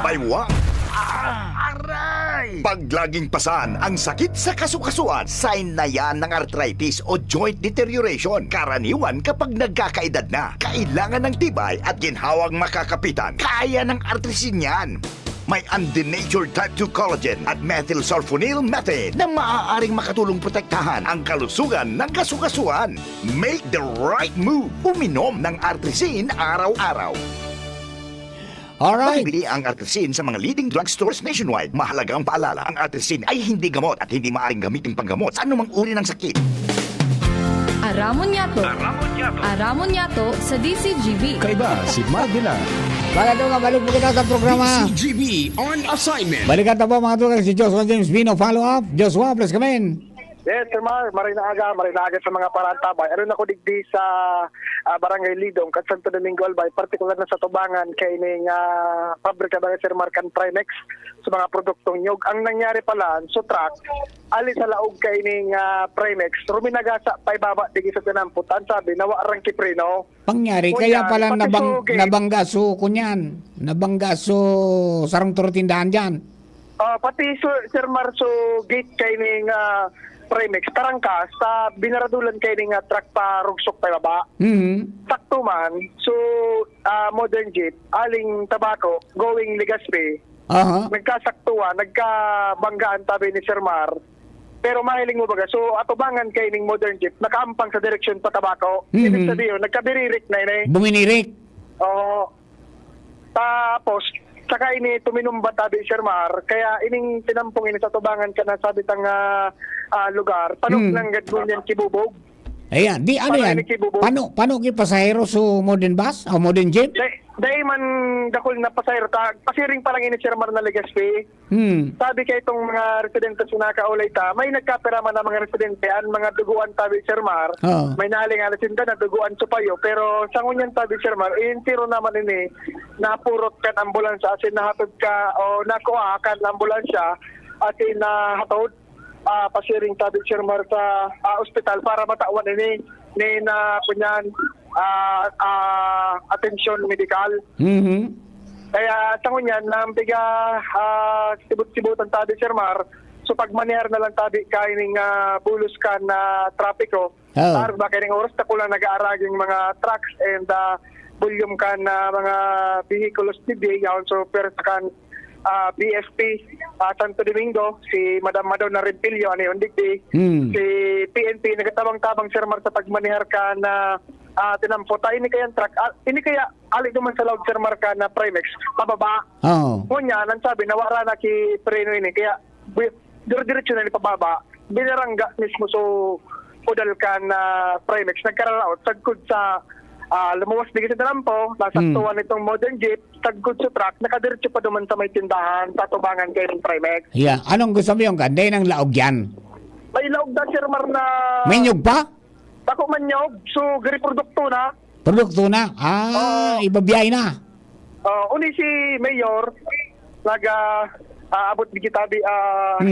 baywang, aray! Pag laging pasan ang sakit sa kasukasuan, sign na yan ng arthritis o joint deterioration. Karaniwan kapag nagkakaedad na, kailangan ng tibay at ginhawang makakapitan. Kaya ng artrisin yan. May undenatured type 2 collagen at methylsulfonyl methane na maaaring makatulong protektahan ang kalusugan ng kasukasuan. Make the right move. Uminom ng artrisin araw-araw. Alright. Mabibili ang artrisin sa mga leading drugstores nationwide. Mahalagang paalala, ang artrisin ay hindi gamot at hindi maaaring gamitin panggamot sa anumang uri ng sakit. Aramon Yato sa DCGB. Kaiba, si Magdala. Para doon, balik po kita sa programa. DCGB on assignment. Balikan na po mga tulang si Joshua James Bino. Follow up. Joshua, please come in. Yes, Sir Mar, marinaga sa mga parantabay. Aron ako digdi sa Barangay Lidong, kat Santo Domingo Albay, partikular na sa Tubangan, kay ning pabrika ba Sir Mar kan Primex sa mga produktong nyog. Ang nangyari pala, so truck, ali sa laog kay ning Primex, ruminagasa pa ibaba digi sa tinamputan, sabi, nawa arang kiprino. Pangyari, kaya pala nabanggaso kunyan. Nabanggaso sarang turutindahan dyan. Pati Sir Marso gate kay ning Primex tarangkas sa binaradulan kay ning truck pa rugsok pa baba. Sakto man, so modern jeep aling tabako going Legazpi. Nagkasaktuan, nagkabanggaan tabi ni Sir Mar. Pero mahiling mo baga, so atubangan kay ning modern jeep nakaampang sa direksyon pa tabako. Ibig sabihin, nagkabiririk na ini. Buminirik. Oo. Tapos saka ini tuminumba tabi Sir Mar, kaya ining tinampong ini sa tubangan ka na sabitang lugar, panok ng gadgun yan kibubog. Ayan, di ano yan? Paano pasahero so modern bus o modern jeep? Dahil man dakol na pasahero, pasiring pa lang ini Sir Mar na Legazpi. Sabi kay itong mga residente sa nakaulay ta, may nagkapera man ang mga residente, ang mga duguan tabi Sir Mar, may naling na duguan supayo, pero sa ngunyan tabi Sir Mar, intiro naman ini, napurot kan ambulansya, asin nahatod ka, o nakuha kan ambulansya, asin nahatod, pasiring tabi Sir Mar sa ospital para matawan ini na kunyan atensyon medikal. Kaya tangon yan nampiga sibut-sibutan tabi Sir Mar, so pag manihar na lang tabi kaining bulos ka na trapiko para ba kaining oras ta kulang nag-aaraging mga trucks and volume ka na mga vehicles today so per kan BSP Santo Domingo, si Madam Madonna Rempilio, ano yun, digdi. Si PNP, nagatabang-tabang Sir Mar sa pagmanihar ka na tinampota. Ini kaya truck, ini kaya alik duman sa laog Sir Mar ka na Primex, pababa. Kunya, nang sabi, nawara na ki preno ini, kaya dire-diretso na ni pababa, binarangga mismo so udal ka na Primex, nagkararaot, sagkod sa lumuwas bigay sa dalampo, nasaktuan itong modern jeep, tagkod sa truck, nakadiretso pa duman sa may tindahan, tatubangan kayo ng Primex. Yeah, anong gusto mo yung kanday ng laog yan? May laog na Sir Mar na... May nyug pa? Tako man nyug, so gari produkto na. Produkto na? Ibabiyay na. Uni si Mayor, abot bigay tabi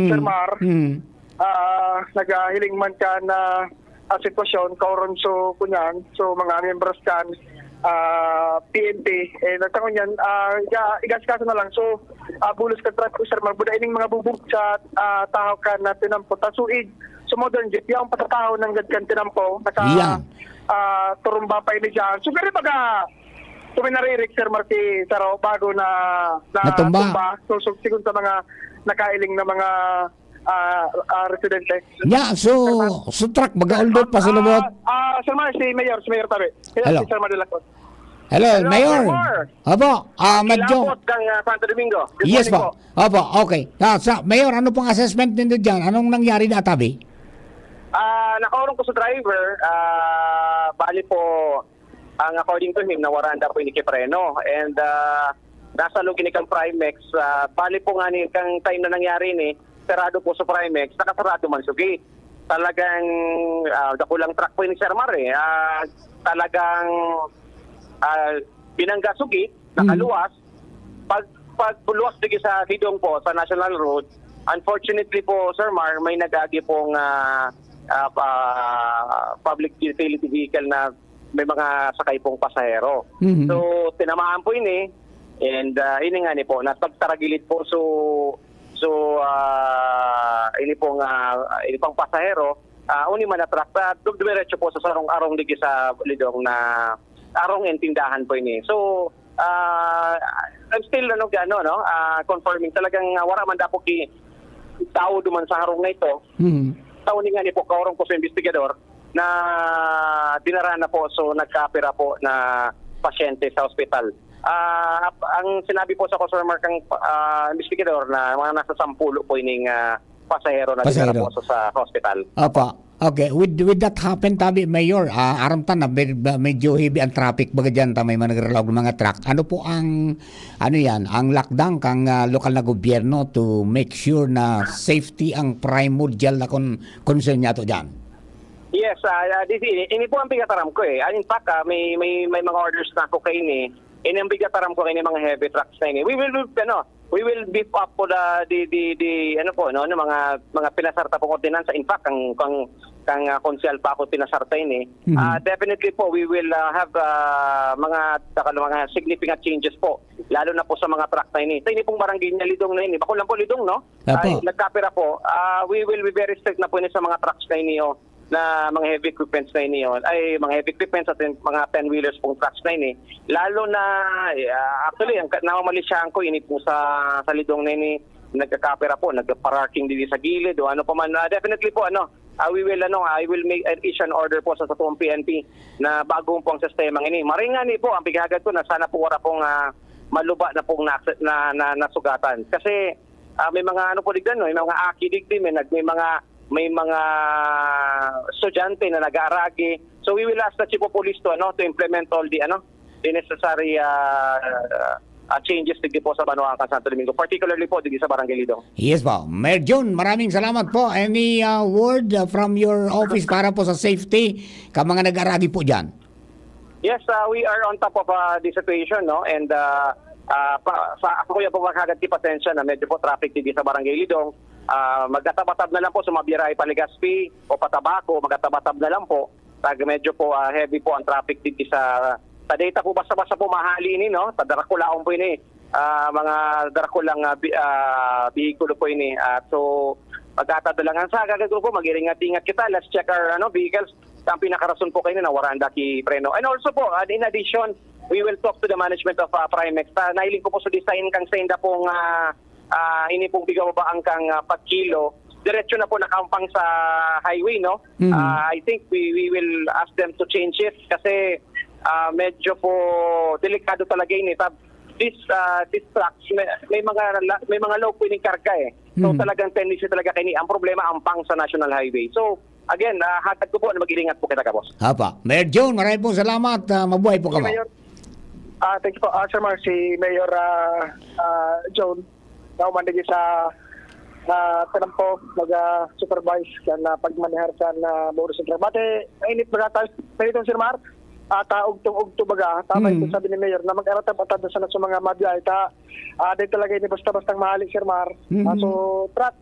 Sir Mar, nagahiling man ka na sitwasyon kauron so kunyan so mga members kan PNP nagtangon yan igas-kaso na lang so bulos ka truck Sir Mar buda ining mga bubog sa tahaw kan na tinampo tasuig so modern jeep yung patatahaw ng gadkan tinampo naka turumba pa ini dyan so gari baga tuminaririk Sir Mar si Saro bago na tumba so sigun sa mga nakailing na mga residente. Yeah, so truck baga-uldot pa sa lubot. Sir Mar, si Mayor tabi. Hello. Si Sir Mar de la Cruz. Hello, Mayor. Opo, medyo. Santo Domingo. Yes po. Opo, okay. Sa Mayor, ano pong assessment nindo dyan? Anong nangyari na tabi? Nakaurong ko sa driver, bali po, ang according to him, nawaranda po ni Kipreno. And nasa lugin kang Primex, bali po nga ni kang time na nangyari ni, sarado po sa Primex, nakasarado man sa gate. Talagang dakulang truck po ni Sir Mar talagang binangga sa gate, nakaluwas. Pag buluwas digi sa Lidong po, sa National Road, unfortunately po Sir Mar, may nagagi pong public utility vehicle na may mga sakay pong pasahero. So, tinamaan po ini, and ini nga ni po, napagtaragilid po ini pong pasahero, uni man na truck, dumiretso po sa sarong arong digi sa Lidong na arong intindahan po ini. So, I'm still confirming talagang wala man dapo ki tao duman sa harong na ito. Tao ni nga ni po kaurong po sa investigador na dinara na po so nagkapira po na pasyente sa ospital. Ang sinabi po sa Customer Mark ang investigador na mga nasa 10 po ining pasahero na dinara po sa hospital. Apa. Okay, with that happen tabi Mayor, aram ta na medyo heavy ang traffic baga diyan ta may managralog ng mga truck. Ano po ang ang lockdown kang lokal na gobyerno to make sure na safety ang primordial na concern niya to diyan? Yes, ini po ang bigataram ko eh. In fact, may mga orders na ako kay ini. Ini ang bigataram ko kay ini mga heavy trucks na ini. We will beef up po mga pinasarta po ordinansa. In fact, kang konsyal pa ako pinasarta ini. Definitely po we will have mga significant changes po, lalo na po sa mga truck na ini. Sa ini pong barangay na Lidong na ini. Bako lang po Lidong, no? Nagkapira po. We will be very strict na po ini sa mga trucks na ini, na mga heavy equipments na ini, mga heavy equipments at mga 10-wheelers pong trucks na ini. Lalo na, actually, ang namamalisyahan ko, ini po sa Lidong na ini, nagkakapera po, nagpa-parking dito sa gilid, o ano pa man. Definitely po, I will make issue an order po sa toong PNP na bagong pong sistema ini. Maringan po, ang bigagad ko na sana po wala pong maluba na pong nasugatan. Kasi may mga may mga aki digdi, may mga estudyante na nag-aaragi. So we will ask the Chief of Police to implement all the necessary changes digdi po sa Banuacan, Santo Domingo, particularly po digdi sa Barangay Lidong. Yes po. Mayor June, maraming salamat po. Any word from your office para po sa safety ka mga nag-aaragi po diyan? Yes, we are on top of the situation, no? And ako kuya po makagad pasensya na medyo po traffic digdi sa Barangay Lidong. Magkatabatab na lang po sa Mabiray, Paligaspi o Patabako, magkatabatab na lang po. Medyo po heavy po ang traffic dito sa data po, basta-basta po mahali ini, no? Tadarakulaon po ini. Mga darakulang bihikulo po ini. So, magkatadalangan sa agad po, mag-iringat-ingat kita. Let's check our vehicles. Ang pinakarason po kayo na waranda ki preno. And also po, in addition, we will talk to the management of Primex. Nailing ko po sa design kang senda pong ini pong bigaw ba ang kang pagkilo, diretso na po nakampang sa highway, no? I think we will ask them to change it kasi medyo po delikado talaga ini. These trucks may mga low po yung karga eh. So talagang tendency talaga kini. Ang problema ampang sa national highway. So again, hatag ko po na mag-iingat po kita ka, boss. Hapa. Mayor June, maraming po salamat. Mabuhay po ka mo. Thank you po, Sir Mar, si Mayor John. Naumandagi sa po mag-supervise na pagmanihar sa Boros Central. Bate, mainit baga tayo itong Sir Mar, taog-tong-ugto baga, tama ito sabi ni Mayor, na mag-aratap-atad sa mga mabiyay, dahil talaga ini basta-bastang mahali Sir Mar. So, truck,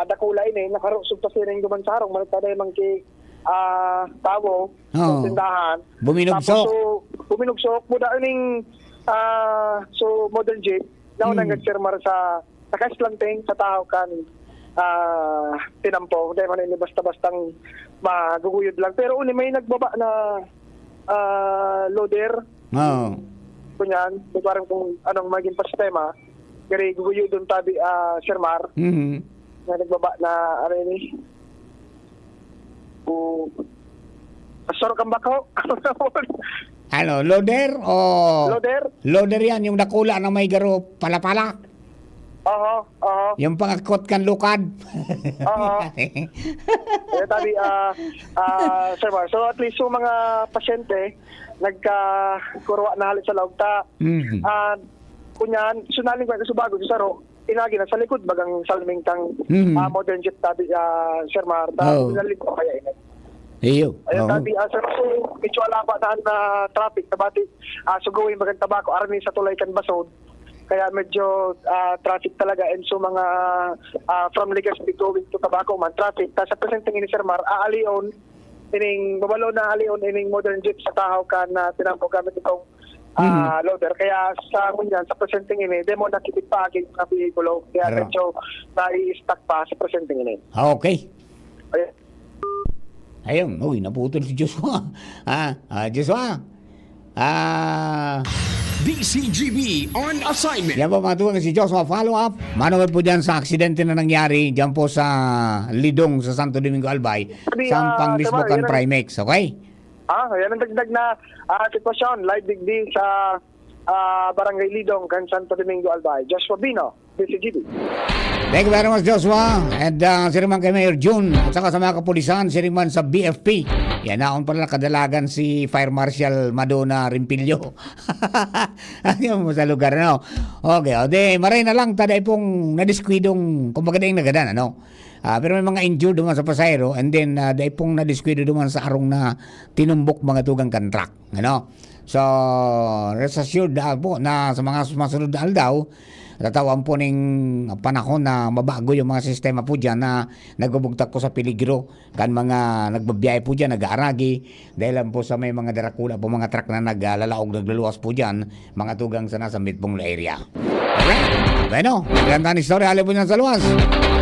dakula ini, nakarusog pa siya ng gumansarong, malitada yung mangki tawo, tindahan. Buminugsok. Tapos, buminugsok, muda ining modern jeep, naunang Sir Mar sa nakaislanting sa tao kan tinampo. Dahil man ini basta-bastang maguguyod lang. Pero uni may nagbaba na loader. Kunyan, parang kung anong maging sistema, kaya guguyod doon tabi Sir Mar. Na nagbaba na ini. Sorok ang bako. Loader o loader? Loader yan, yung nakula na may garo pala-pala. Oo. Yung pangakot kan lukad. Oo. Tabi, Sir Mar, so at least yung mga pasyente nagkakurwa na halit sa laugta. Kunyan, sunaling ko sa bago sa saro, inagi na sa likod bagang salming kang modern jet tabi, Sir Mar. Nalig ko kaya inag. Ayun, tabi, Sir Mar, so medyo alapa na traffic, tabati, sugawin bagang tabako, arami sa tulay kan basod. Kaya medyo traffic talaga and so mga from Legazpi going to Tabaco man traffic. Ta sa presenteng ini Sir Mar, aalion ining babalo na aalion ining modern jeep sa tahaw kan na tinampo gamit itong loader. Kaya sa kunyan sa presenteng ini demo nakitip pa aging na vehikulo. Kaya medyo nai-stack pa sa presenteng ini. Okay. Ayun, naputol si Joshua. Joshua. DCGB on assignment. Yan po mga tuwang si Joshua, follow up. Manood po dyan sa aksidente na nangyari dyan po sa Lidong sa Santo Domingo Albay. Sampang mismo kan Primex, okay? Yan ang dagdag na sitwasyon. Live digdi sa Barangay Lidong kan Santo Domingo Albay. Joshua Bino, DCGB. Thank you very much, Joshua. And siriman kay Mayor June at saka sa mga kapulisan, siriman sa BFP. Yan, naon pala kadalagan si Fire Marshal Madonna Rimpilyo. Ano mo sa lugar, no? Okay, o de, maray na lang, taday pong nadiskwidong, kumbaga na yung nagadan, ano? Pero may mga injured duman sa pasahero and then dahil pong nadiskwida duman sa arong na tinumbok mga tugang kantrak. Ano? So, rest assured po na sa mga sumasunod na daw, tatawan po ng panahon na mabago yung mga sistema po dyan na nagbubugtak po sa peligro kan mga nagbabiyahe po dyan, nag-aaragi dahil lang po sa may mga darakula po mga truck na naglalaog, naglaluwas po dyan mga tugang sa nasa Mitpong area. Alright? Bueno, ganda ni story, halip po dyan sa luwas.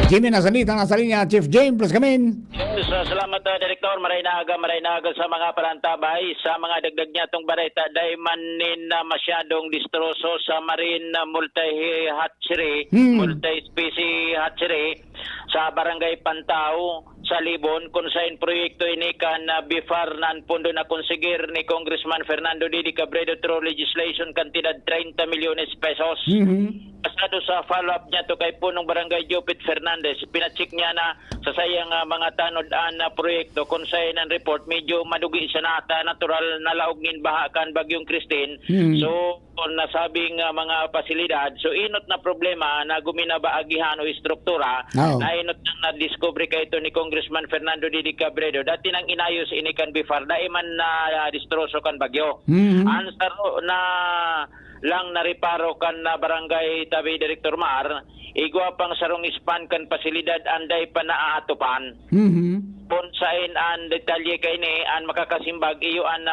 Jimmy nasa linya, Chief James, plus kamin. Yes, salamat Direktor, maray naga sa mga parantabay, sa mga dagdag niya itong bareta, dahil manin na masyadong distroso sa marine multi-hatchery, multi-species hatchery, sa Barangay Pantao, sa Libon, kung saan proyekto ini kan bifar nan pundo na konsigir ni Congressman Fernando Didi Cabredo through legislation kantidad 30 milyones pesos. Pasado sa follow-up niya to kay punong Barangay Jopit Fernandez, pinacheck niya na sa sayang mga tanod-an na proyekto kung saan ang report medyo madugi sa nata natural na laugin bahakan Bagyong Christine. So nasabing mga pasilidad, so inot na problema na guminabaagihan o istruktura na inot na discovery kay ito ni Congressman Fernando Didi Cabredo. Dati nang inayos ini kan bifar, dahil man na distroso kan bagyo. Answer na lang nariparo kan na Barangay Tabi Director Mar, igwa pang sarong ispan kan pasilidad anday pa naaatupan. Ponsain an detalye kay ni an makakasimbag iyo an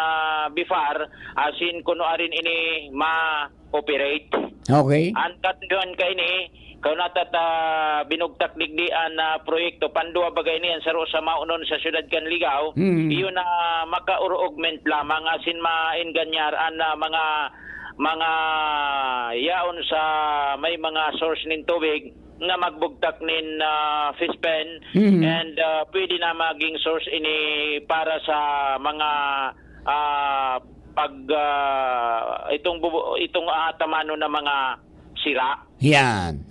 bifar asin kuno arin ini ma-operate. Okay. An katuan kay ni kung natata binugtak digdian na proyekto pandua bagay niyan sa Rosa Maunon sa siyudad kan Ligaw, iyo na maka-augment lamang asin ma-enganyar an mga yaon sa may mga source nin tubig na magbugtak nin fish pen and pwede na maging source ini para sa mga itong tamano na mga sira. Yan.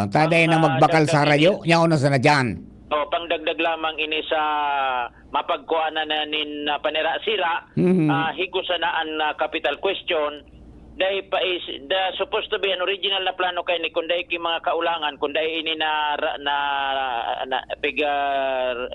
Taday na magbakal sa radyo, yaon na sana dyan. Pangdagdag lamang ini sa mapagkuhanan na nin panira sira, higusa na ang capital question. Dahil pa is supposed to be an original na plano kay ni kunday ki mga kaulangan kunday ini na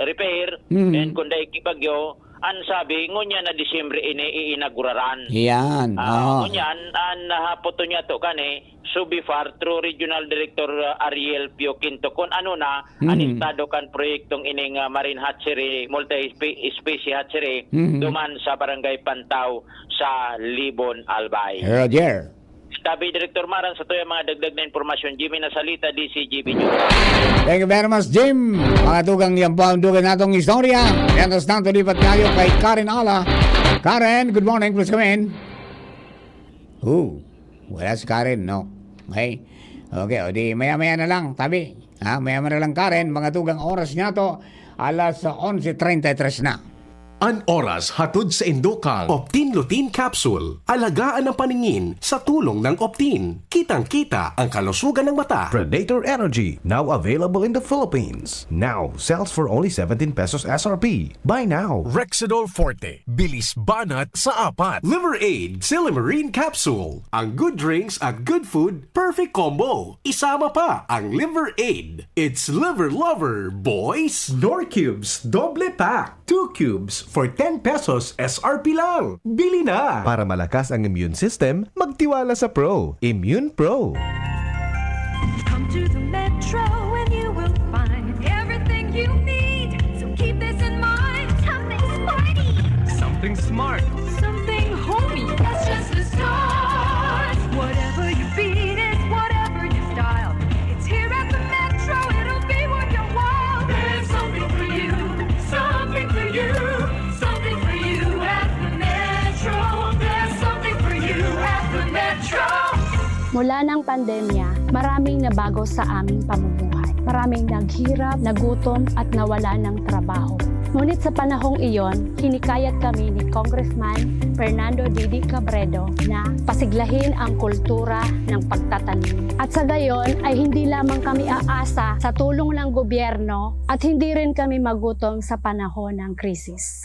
repair and kunday ki bagyo an sabi ngunya na Disyembre ini iinaguraran. Yan. Ngunyan an hapoto niya to kani Subifar through Regional Director Ariel Pio Quinto kun ano na anistado kan proyektong ining marine hatchery, multi-species hatchery duman sa Barangay Pantao sa Libon, Albay. Roger. Tabi Director Maran sa tuya mga dagdag na impormasyon, Jimmy Nasalita, DCGB News. Thank you very much, Jim. Mga tugang niyang dugan natong istorya. Yan tas nang tulipat tayo kay Karen Ala. Karen, good morning. Please come in. Wala si Karen, no? Okay. Okay, o di maya-maya na lang, tabi. Maya-maya na lang, Karen. Mga tugang oras niya to, alas 11:33 na. An oras hatod sa Indokang Optin Lutein Capsule. Alagaan ang paningin sa tulong ng Optin. Kitang-kita ang kalusugan ng mata. Predator Energy, now available in the Philippines. Now sells for only 17 pesos SRP. Buy now. Rexidol Forte. Bilis banat sa apat. Liver Aid Silimarine Capsule. Ang good drinks at good food, perfect combo. Isama pa ang Liver Aid. It's liver lover, boys. Norcubes, doble pack. 2 cubes for 10 pesos SRP lang. Bili na! Para malakas ang immune system, magtiwala sa Pro. Immune Pro. Come to the Metro and you will find everything you need. So keep this in mind. Something smarty. Something smart. Something homey. That's just the start. Whatever you beat is whatever you style. It's here at the Metro. It'll be worth your while. There's something for you. Something for you. Something for you at the Metro. There's something for you at the Metro. Mula ng pandemya, maraming nabago sa aming pamumuhay. Maraming naghirap, nagutom at nawala ng trabaho. Ngunit sa panahong iyon, hinikayat kami ni Congressman Fernando Didi Cabredo na pasiglahin ang kultura ng pagtatanim. At sa gayon ay hindi lamang kami aasa sa tulong ng gobyerno at hindi rin kami magutom sa panahon ng krisis.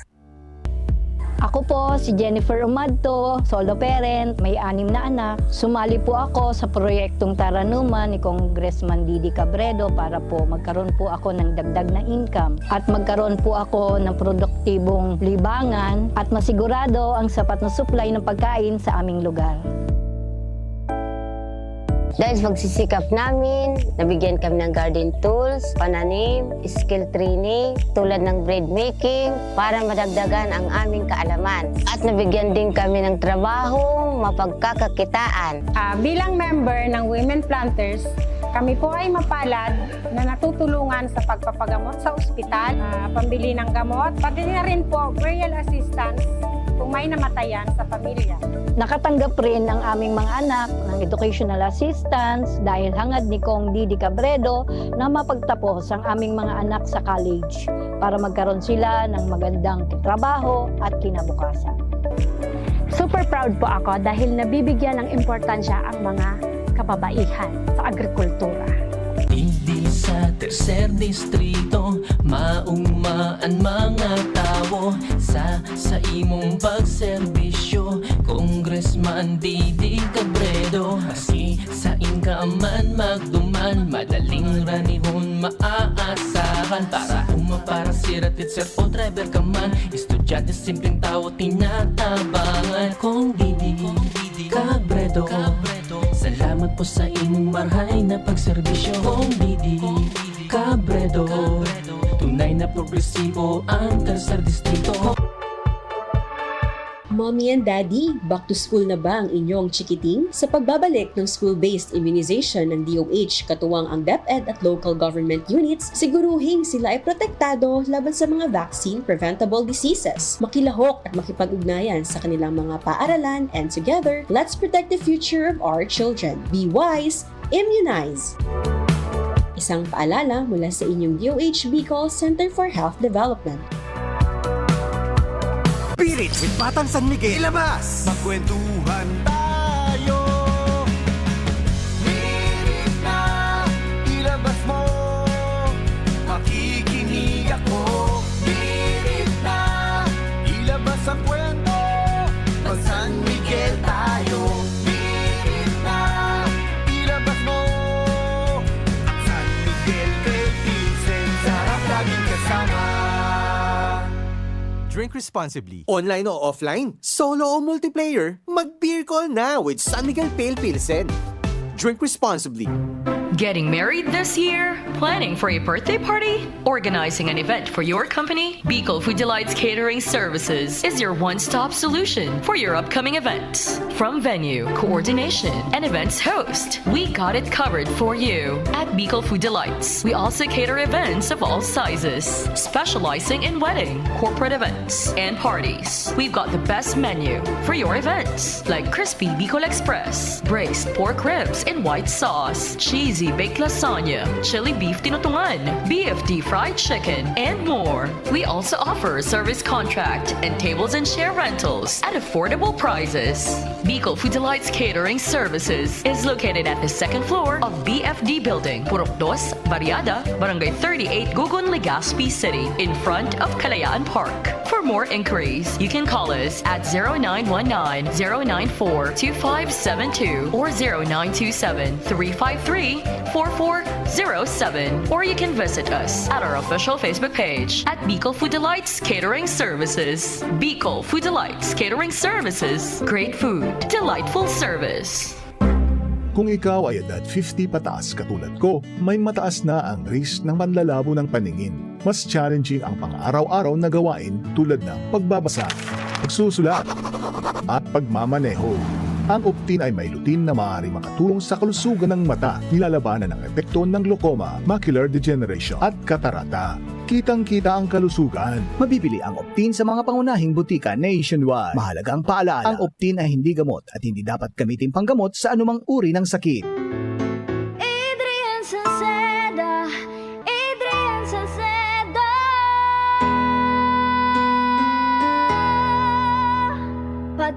Ako po si Jennifer Umadto, solo parent, may 6 na anak. Sumali po ako sa proyektong Taranuman ni Congressman Didi Cabredo para po magkaroon po ako ng dagdag na income at magkaroon po ako ng produktibong libangan at masigurado ang sapat na supply ng pagkain sa aming lugar. Dahil sa pagsisikap namin, nabigyan kami ng garden tools, pananim, skill training, tulad ng bread making, para madagdagan ang aming kaalaman. At nabigyan din kami ng trabaho, mapagkakakitaan. Bilang member ng Women Planters, kami po ay mapalad na natutulungan sa pagpapagamot sa ospital, pambili ng gamot, pati na rin po burial assistance kung may namatayan sa pamilya. Nakatanggap rin ang aming mga anak ng educational assistance dahil hangad ni Kong Didi Cabredo na mapagtapos ang aming mga anak sa college para magkaroon sila ng magandang trabaho at kinabukasan. Super proud po ako dahil nabibigyan ng importansya ang mga kababaihan sa agrikultura. Hindi sa tercer distrito maungmaan mga tao sa imong pagserbisyo, Congressman Didi Cabredo. Maski sa inkaman magduman, madaling ranihon maaasahan. Para umaparasirat sir o driver ka man, estudyante simpleng tao tinatabangan. Kung Didi Cabredo, salamat po sa imong marhay na pagserbisyo. Kung Didi Cabredo, tunay na progresibo ang tercer distrito. Mommy and Daddy, back to school na ba ang inyong chikiting? Sa pagbabalik ng school-based immunization ng DOH katuwang ang DepEd at local government units, siguruhing sila ay protektado laban sa mga vaccine-preventable diseases. Makilahok at makipag-ugnayan sa kanilang mga paaralan, and together, let's protect the future of our children. Be wise, immunize! Isang paalala mula sa inyong DOH Bicol Center for Health Development. Pilit with Batang San Miguel. Ilabas! Magkwentuhan tayo. Pilit na, ilabas mo. Makikinig ako. Pilit na, ilabas ang kwento. Pag San Miguel tayo. Pilit na, ilabas mo. San Miguel kay Vincent, sarap laging kasama. Drink responsibly. Online o offline, solo o multiplayer, mag-beer call na with San Miguel Pale Pilsen. Drink responsibly. Getting married this year? Planning for a birthday party? Organizing an event for your company? Bicol Food Delights Catering Services is your one-stop solution for your upcoming events. From venue, coordination, and events host, we got it covered for you. At Bicol Food Delights, we also cater events of all sizes, specializing in wedding, corporate events, and parties. We've got the best menu for your events, like crispy Bicol Express, braised pork ribs in white sauce, cheesy baked lasagna, chili beef tinutungan, BFD fried chicken, and more. We also offer service contract and tables and chair rentals at affordable prices. Bicol Food Delights Catering Services is located at the second floor of BFD Building, Purok 2, Barriada, Barangay 38, Gugun, Legazpi City, in front of Kalayaan Park. For more inquiries, you can call us at 0919-094-2572 or 0927-353-4407, or you can visit us at our official Facebook page at Bicol Food Delights Catering Services. Bicol Food Delights Catering Services. Great food, delightful service. Kung ikaw ay edad 50 pataas katulad ko, may mataas na ang risk ng panlalabo ng paningin. Mas challenging ang pang-araw-araw na gawain tulad ng pagbabasa, pagsusulat, at pagmamaneho. Ang Optin ay may lutin na maaaring makatulong sa kalusugan ng mata, nilalabanan ng epekto ng glaucoma, macular degeneration at katarata. Kitang-kita ang kalusugan. Mabibili ang Optin sa mga pangunahing butika nationwide. Mahalagang paalala, ang Optin ay hindi gamot at hindi dapat gamitin panggamot sa anumang uri ng sakit. Adrian Salceda, Adrian Salceda.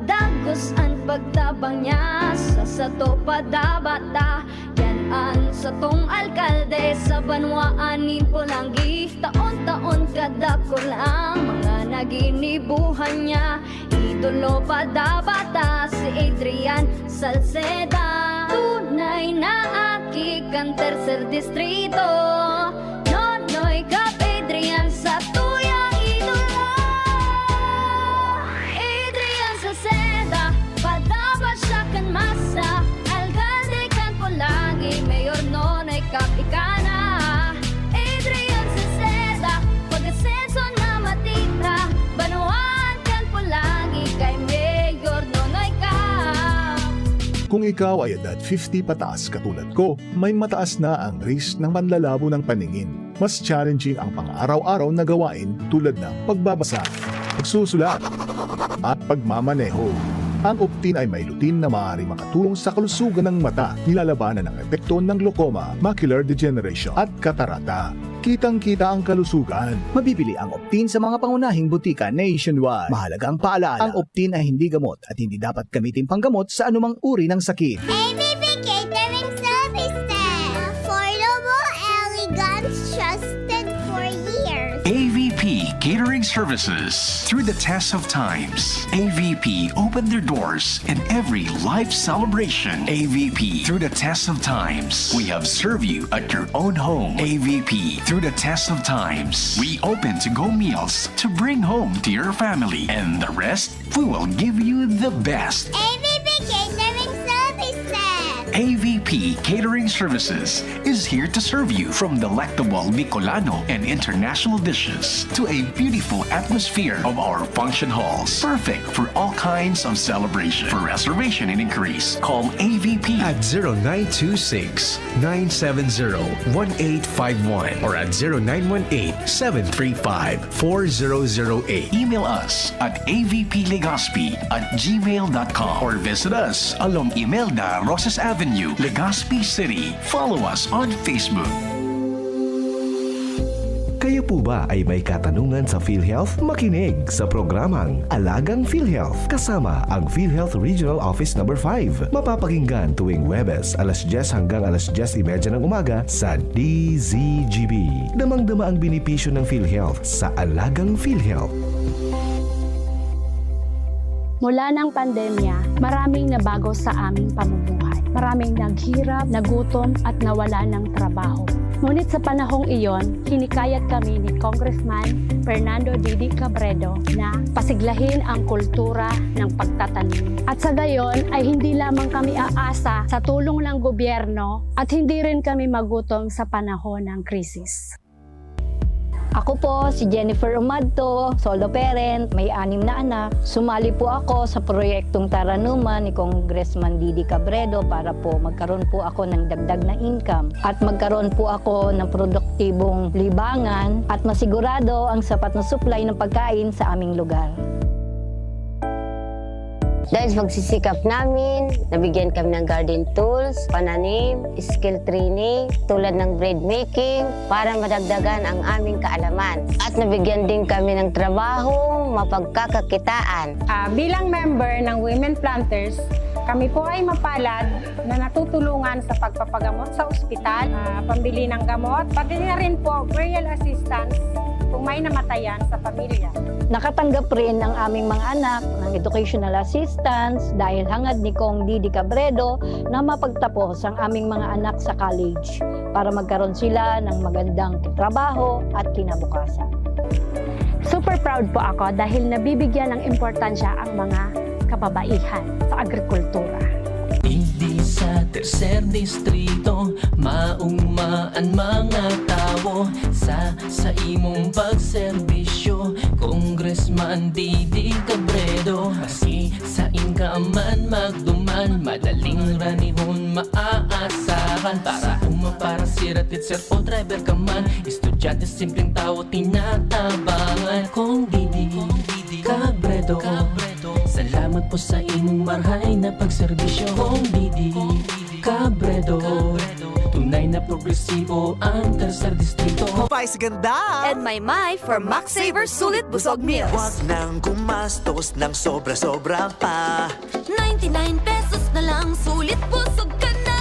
dagos ang pagtabang niya sa sato padabata. Yan an sa tong alkalde sa banwaan ni Pulangi. Taon-taon kadako lang mga naginibuhan niya. Idolo padabata si Adrian Salceda. Tunay na aki kang tercer distrito. Nonoy Kap Adrian sa tuyang idolo. Adrian Salceda, padaba siya kan masa. Alcalde kan Pulangi, Mayor Nonoy Kap ikana. Adrian Salceda, pag-asenso na matita. Banuan kan Pulangi, kay Mayor Nonoy Kap. Kung ikaw ay edad 50 pataas katulad ko, may mataas na ang risk ng panlalabo ng paningin. Mas challenging ang pang-araw-araw na gawain tulad ng pagbabasa, pagsusulat, at pagmamaneho. Ang Optin ay may lutin na maaari makatulong sa kalusugan ng mata, nilalabanan ng epekto ng glaucoma, macular degeneration at katarata. Kitang-kita ang kalusugan. Mabibili ang Optin sa mga pangunahing butika nationwide. Mahalagang paalala, ang Optin ay hindi gamot at hindi dapat gamitin panggamot sa anumang uri ng sakit. AVP Catering Services. Affordable, elegant, trusted for years. AVP Catering Services. Through the test of times, AVP opened their doors in every life celebration. AVP, through the test of times, we have served you at your own home. AVP, through the test of times, we open to-go meals to bring home to your family. And the rest, we will give you the best. AVP Catering Services. AVP Catering Services is here to serve you from delectable Bicolano and international dishes to a beautiful atmosphere of our function halls. Perfect for all kinds of celebration. For reservation and inquiries, call AVP at 0926-970-1851 or at 0918-735-4008. Email us at avplegazpi@gmail.com or visit us along Imelda Rosas Avenue, Legazpi City. Follow us on Facebook. Kayo po ba ay may katanungan sa PhilHealth? Makinig sa programang Alagang PhilHealth kasama ang PhilHealth Regional Office No. 5. Mapapakinggan tuwing Huwebes alas 10 hanggang alas 10:30 ng umaga sa DZGB. Damang-dama ang benepisyo ng PhilHealth sa Alagang PhilHealth. Mula ng pandemya, maraming nabago sa aming pamumuhay. Maraming naghirap, nagutom at nawala ng trabaho. Ngunit sa panahong iyon, kinikayat kami ni Congressman Fernando Didi Cabredo na pasiglahin ang kultura ng pagtatanim. At sa gayon ay hindi lamang kami aasa sa tulong ng gobyerno at hindi rin kami magutom sa panahon ng krisis. Ako po si Jennifer Umadto, solo parent, may 6 na anak. Sumali po ako sa proyektong Taranuman ni Congressman Didi Cabredo para po magkaroon po ako ng dagdag na income at magkaroon po ako ng produktibong libangan at masigurado ang sapat na supply ng pagkain sa aming lugar. Dahil sa pagsisikap namin, nabigyan kami ng garden tools, pananim, skill training, tulad ng bread making, para madagdagan ang aming kaalaman. At nabigyan din kami ng trabaho, mapagkakakitaan. Bilang member ng Women Planters, kami po ay mapalad na natutulungan sa pagpapagamot sa ospital, pambili ng gamot, pati na rin po burial assistance kung may namatayan sa pamilya. Nakatanggap rin ang aming mga anak ng educational assistance dahil hangad ni Kong Didi Cabredo na mapagtapos ang aming mga anak sa college para magkaroon sila ng magandang trabaho at kinabukasan. Super proud po ako dahil nabibigyan ng importansya ang mga kababaihan sa agrikultura. Hindi sa tercer distrito maungmaan mga tao sa imong pagserbisyo, Congressman Didi Cabredo. Maski sa inkaman magduman, madaling ranihon maaasahan. Para umaparasiratit sir o driver ka man, estudyante simpleng tao tinatabangan. Kung Didi Cabredo, salamat po sa imong marhay na pagserbisyo. Kung Didi Cabredo, tunay na Progresibo ang tercer distrito. Vice ganda! And my for Max Saver Sulit Busog Meals. Huwag nang gumastos ng sobra-sobra pa. 99 pesos na lang, sulit busog ka na.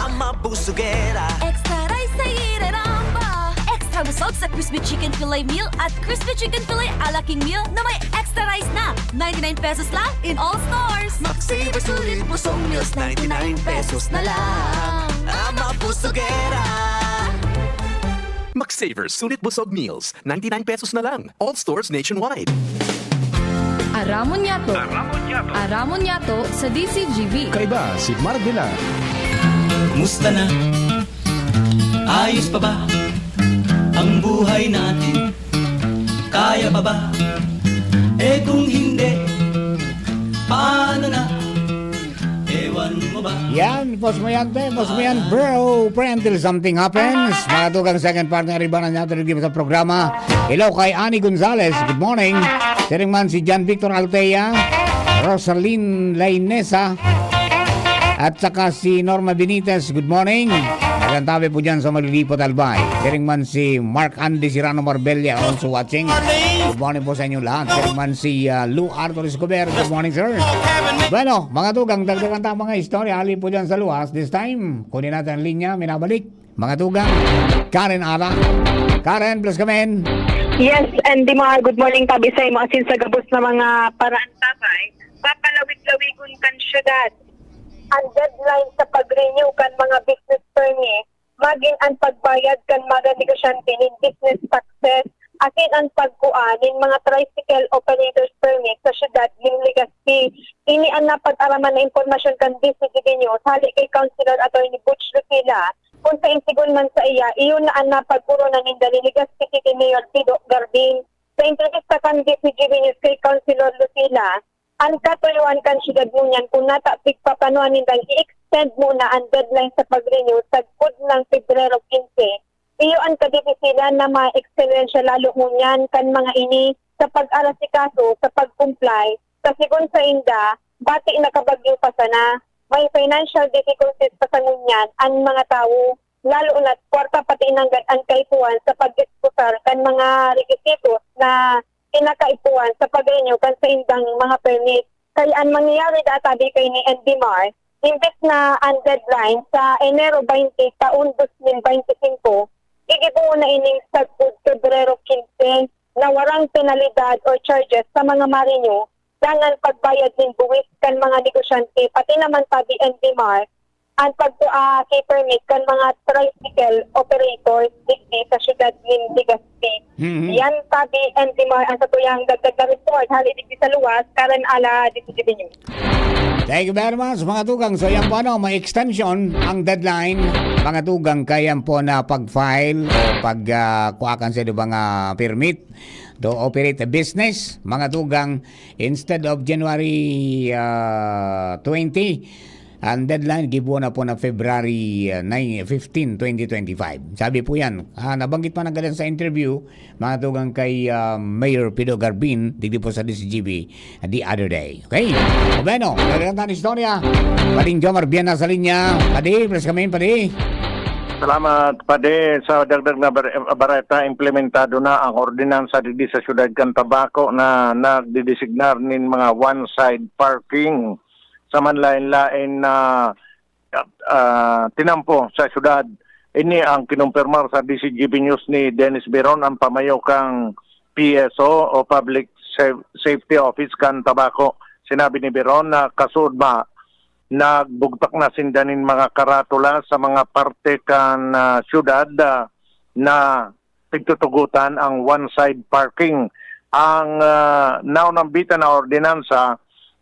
Ang mabusugera. Extra rice sa iraramba. Extra busog sa Crispy Chicken Filet Meal at Crispy Chicken Filet Ala King Meal na may extra rice na. 99 pesos lang in all stores. Max Saver Sulit Busog Meals, 99 pesos na lang. Ang mabusugera. Max Saver Sulit Busog Meals, 99 pesos na lang. All stores nationwide. Aramon Yato. Aramon Yato sa DCGV. Kaiba si Marvela. Musta na? Ayos pa ba ang buhay natin? Kaya pa ba? Eh kung hindi, paano na? Ewan mo ba? Yan, post mo yan, bro. Pray until something happens. Mga tugang second part ng Aribanan natin sa programa. Hello kay Ani Gonzalez. Good morning. Siring man si John Victor Altea, Rosaline Lainesa, at saka si Norma Benitez. Good morning. Magandang tabi po dyan sa Malilipot Albay. Siring man si Mark Andy Sirano Marbella also watching. Good morning po sa inyo lahat. Siring man si Lou Arthur Escobar. Good morning, sir. Bueno, mga tugang, dagdagan tayo mga istorya. Ali po dyan sa luwas. This time, kunin natin ang linya. Minabalik. Mga tugang, Karen Ara. Karen, please come in. Yes, and di mga good morning tabi sa imo asin sa gabos na mga paraan tabay. Papalawig-lawigon kan syudad. Ang deadline sa pag-renew kan mga business permit, maging ang pagbayad kan mga negosyante nin business taxes, akin ang pagkuan nin mga tricycle operators permit sa syudad ning Legazpi. Ini ang napag-araman na impormasyon kan DCGB News, hali kay Councilor Atty. Butch Lucila, kung sa insigun man sa iya, iyon na ang napagpuro na nin dali Legazpi City Mayor Pido Garbin. Sa entrevista kan DCGB News kay Councilor Lucila, ang katuyuan kan syudad mo niyan kung natapig papanuan nindang i-extend muna ang deadline sa pag-renew sa good ng Pebrero 15. Iyo ang kadipisilan na ma-excellensya lalo mo niyan kan mga ini sa pag-arasikaso, sa pag-comply. Kasi kung sa inda, bati nakabagyo pa sana, may financial difficulties pa sa ngunyan ang mga tao, lalo na kwarta pati inanggan ang kaipuan sa pag-disposal kan mga requisitos na kinakaipuan sa pag-renew kan sa indang mga permit. Kaya ang mangyayari databi kay ni NDMAR, imbes na ang deadline sa Enero 20 taon 2025, igibuo na ining sa Pebrero 15 na warang penalidad or charges sa mga marinyo dangan pagbayad ng buwis kan mga negosyante, pati naman tabi NDMAR, ang pag-key permit kan mga tricycle operators digdi sa syudad ng Legazpi. Yan tabi NDMAR ang satuyang dagdag na report hali digdi sa luwas karon ala DCGB News. Thank you very much mga tugang. So yan po may extension ang deadline. Mga tugang kayan po na pag-file o pag-kuhakan sa mga permit to operate a business. Mga tugang, instead of January 20, ang deadline gibo na po na February 15, 2025. Sabi po yan. Nabanggit pa na ganun sa interview, mga tugang kay Mayor Pido Garbin, digdi po sa DCGB the other day. Okay? O bueno, nagagandang istorya. Pading Jomar Biana sa linya. Padi, please come in, Padi. Salamat, Pade. Sa dagdag na bareta, implementado na ang ordinansa dito sa siyudad kan Tabaco na nagdidesignar nin mga one-side parking sa manlain-lain na tinampo sa siyudad. Ini ang kinumpirmar sa DCGB News ni Dennis Beron, ang pamayo kang PSO o Public Safety Office kan Tabaco. Sinabi ni Beron na kasud ba nagbugtak na sindanin mga karatula sa mga parte kan syudad na pagtutugutan ang one-side parking. Ang naunambita na ordinansa,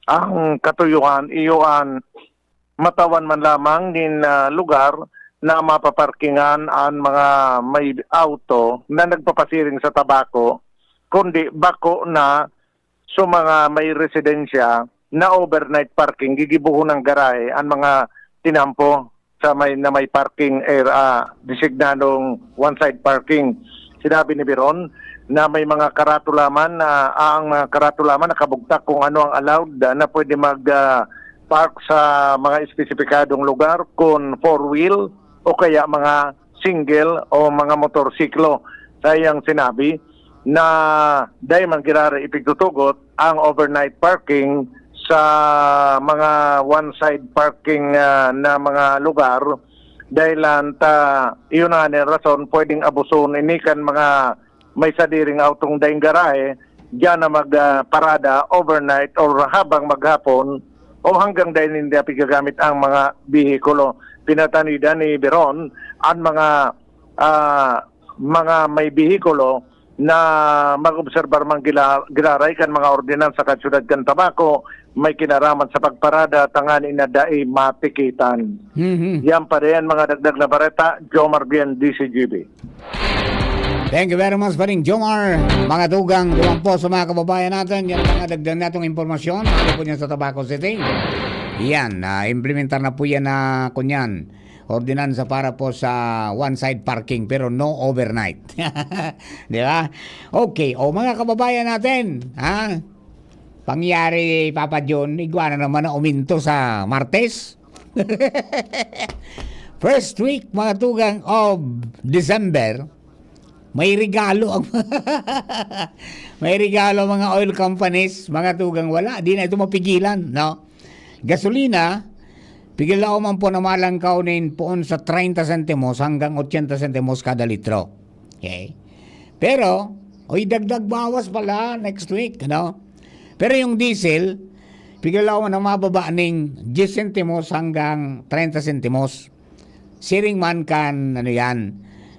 ang katuyuhan iyoan matawan man lamang din lugar na mapaparkingan ang mga may auto na nagpapasiring sa Tabaco, kundi bako na sa mga may residensya na overnight parking, gigibuho ng garahe ang mga tinampo sa may parking area, designadong one-side parking. Sinabi ni Biron na may mga karatulaman na ang karatulaman nakabugtak kung ano ang allowed na pwede mag-park sa mga espesipikadong lugar kung 4-wheel o o kaya mga single o mga motorsiklo. Sayang sinabi na dahil man kirara ipigtutugot ang overnight parking sa mga one-side parking na mga lugar dahil ta iyon na ni rason pwedeng abuson inikan mga may sadiring autong daing garahe diyan na magparada overnight or habang maghapon o hanggang dahil hindi pigagamit ang mga bihikulo. Pinatanida ni Beron ang mga may bihikulo na mag-obserbar mang gilaray kan mga ordinansa kan syudad kan Tabako may kinaraman sa pagparada tangani na dai matikitan. Yan pa rin mga dagdag na bareta. Jomar Bien, DCGB. Thank you very much pa rin, Jomar. Mga tugang, duwang po sa mga kababayan natin. Yan mga dagdag natong impormasyon. Ano po niyan sa Tabaco City? Yan, implementar na po yan na kunyan. Ordinansa para po sa one-side parking pero no overnight. Di ba? Okay, o mga kababayan natin, ha? Pangyari, Papa John, iguana naman na uminto sa Martes. First week, mga tugang of December, may regalo ang may regalo mga oil companies, mga tugang wala, di na ito mapigilan, no? Gasolina, pigilaw man po na malangkaw nin poon sa 30 centimos hanggang 80 centimos kada litro. Okay? Pero, dagdag bawas pala next week, no? Pero yung diesel, pigilaw man na mababa ning 10 centimos hanggang 30 centimos. Siring man kan,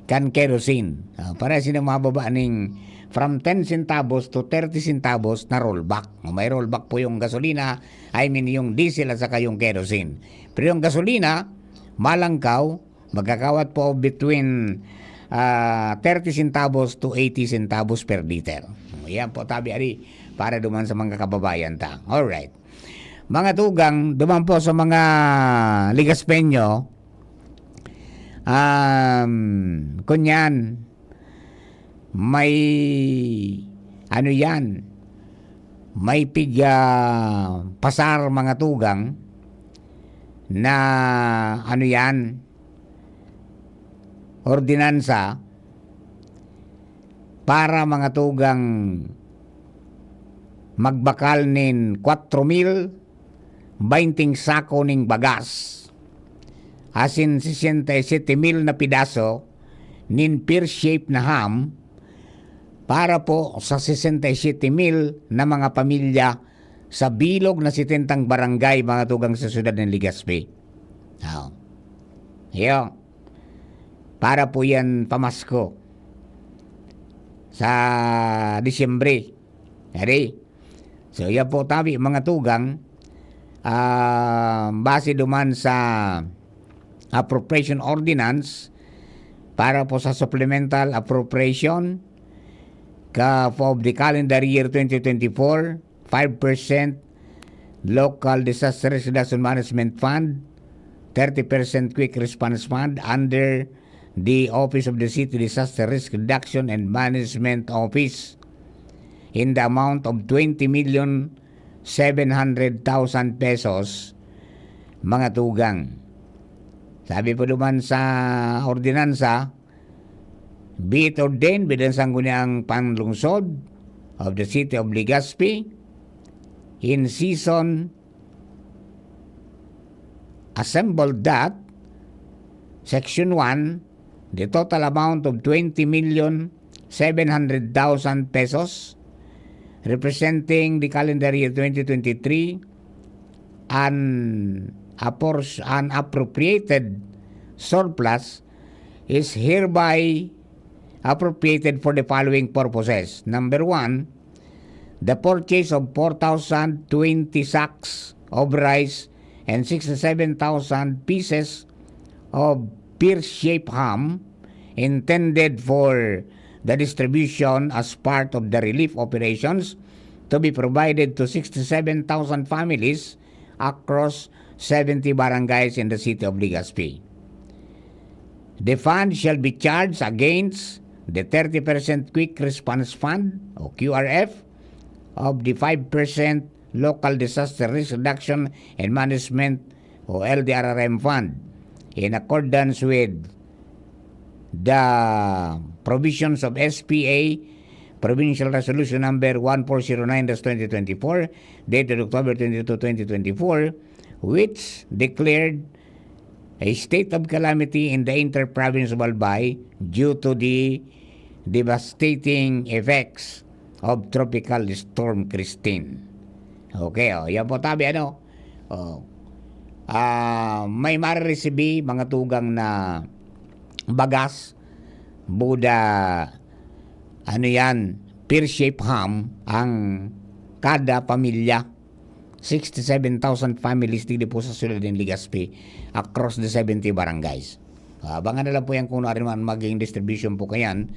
kan kerosene. Para sila mababa ning from 10 centavos to 30 centavos na rollback. May rollback po yung gasolina, yung diesel at saka yung kerosene. Pero yung gasolina, malangkaw, magkakawat po between 30 centavos to 80 centavos per liter. Yan po, tabi ari, para duman sa mga kababayan ta. Alright. Mga tugang, duman po sa mga Ligaspeño, kunyan, may may pasar mga tugang na ordinansa para mga tugang magbakal nin 4,000 20 sako ning bagas asin 67,000 na pidaso nin pear shape na ham para po sa 67,000 na mga pamilya sa bilog na 70 barangay mga tugang sa siyudad ng Legazpi. Para po yan pamasko sa Disyembre. So yan po tabi mga tugang base duman sa appropriation ordinance para po sa supplemental appropriation of the calendar year 2024, 5% local disaster risk reduction management fund, 30% quick response fund under the Office of the City Disaster Risk Reduction and Management Office in the amount of 20,700,000 pesos mga tugang. Sabi po naman sa ordinansa, be it ordained bilang sangguniang panlungsod of the City of Legazpi in season assembled that Section 1, the total amount of 20,700,000 pesos representing the calendar year 2023 unappropriated surplus is hereby appropriated for the following purposes. Number 1, the purchase of 4,020 sacks of rice and 67,000 pieces of pear-shaped ham intended for the distribution as part of the relief operations to be provided to 67,000 families across 70 barangays in the City of Legazpi. The fund shall be charged against the 30% Quick Response Fund o QRF of the 5% Local Disaster Risk Reduction and Management o LDRRM Fund in accordance with the provisions of SPA Provincial Resolution Number 1409-2024 dated October 22, 2024, which declared a state of calamity in the inter-province of Albay due to the devastating effects of Tropical Storm Christine. Okay, yan po tabi, may marireceive mga tugang na bagas, Buda, pear-shaped ham ang kada pamilya. 67,000 families dito po sa Ciudad ng Legazpi across the 70 barangays. Abangan na lang po yan kung ano man maging distribution po kayan.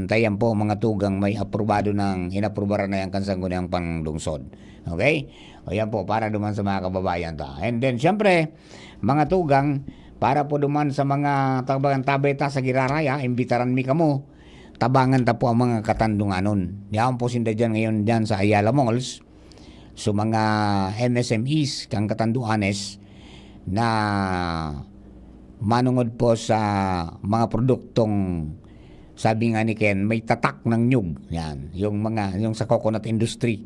Tayan po mga tugang may aprobado ng inaprobaran na yung kansanggunang panglungsod. Okay? O yan po para duman sa mga kababayan ta. And then syempre, mga tugang, para po duman sa mga tabay ta sa Giraraya, imbitaran mi kamo. Tabangan ta po ang mga katandunganon. Yan po sinda dyan ngayon dyan sa Ayala Malls. So mga MSMEs kang katanduanes na manungod po sa mga produktong sabi nga ni Ken, may tatak ng nyug. Yan, yung sa coconut industry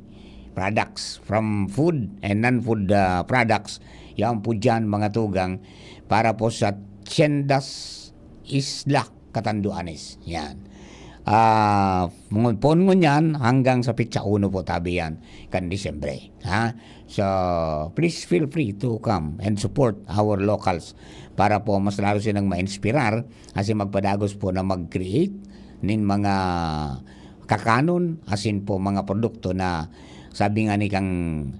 products from food and non-food products. Yan po dyan mga tugang para po sa Tiendas Isla Catanduanes. Yan. Pon mo yan hanggang sa pitsa 1 po tabi yan kan Disyembre. So please feel free to come and support our locals para po mas lalo silang ma-inspirar kasi magpadagos po na mag-create nin mga kakanon asin po mga produkto na sabi nga ni kang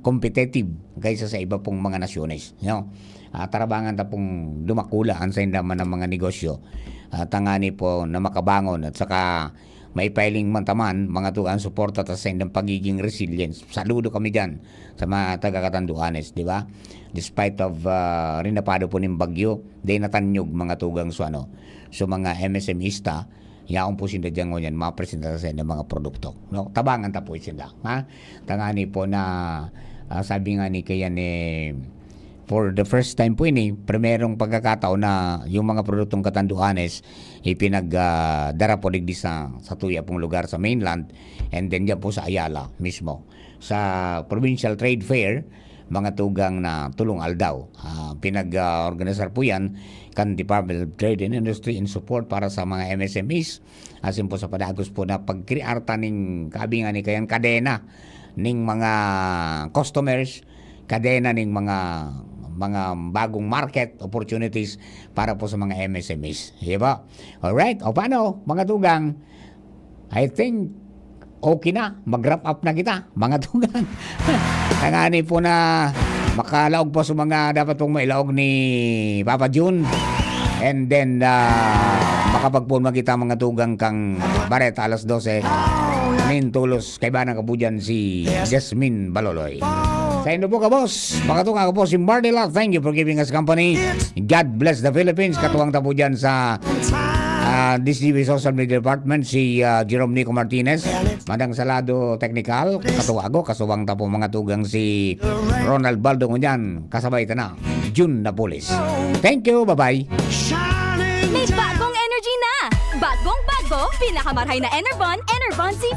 competitive kaysa sa iba pong mga nasyones. Tarabangan ta pong dumakulaan sa indaman ng mga negosyo. Tangani po na makabangon at saka may piling mantaman mga tugang suporta at sa indang pagiging resilience. Saludo kami dyan sa mga taga-Catanduanes, di ba? Despite of rinapado po ng bagyo, day natanyog mga tugang so mga MSMista, yaon po sinda dyan ngunyan, mga presenta sa ng mga produkto. No? Tabangan ta po sila. Tangani po na sabi nga ni kaya ni for the first time po primerong pagkakataon na yung mga produktong Catanduanes ipinagdara po digdi sa tuya pong lugar sa mainland and then dyan po sa Ayala mismo. Sa Provincial Trade Fair, mga tugang na tulong aldaw. Pinag-organisar po yan kan Department of Trade and Industry in support para sa mga MSMEs. Asin po sa padagos po na pagkriarta ning kabingan ni kayang kadena ning mga customers, kadena ning mga bagong market opportunities para po sa mga MSMEs. Diba? Alright. O paano, mga tugang? I think okay na. Mag-wrap up na kita, mga tugang. Tangani po na makalaog po sa mga dapat pong mailaog ni Papa June. And then, makapagpulma kita mga tugang kang Baret alas 12. Tulos kay Banang Kabujan si Jasmine Baloloy. Sa inyo po ka, boss. Mga tugang ako po si Mardela. Thank you for giving us company. God bless the Philippines. Katuwang tapo dyan sa DCTV Social Media Department si Jerome Nico Martinez. Madang Salado Technical. Katuwago. Kasuwang tapo mga tugang si Ronald Baldo ngunyan. Kasabay ito na. June Napolis. Thank you. Bye-bye. May bagong energy na! Bagong bago, pinakamarhay na Enervon, Enervon C+.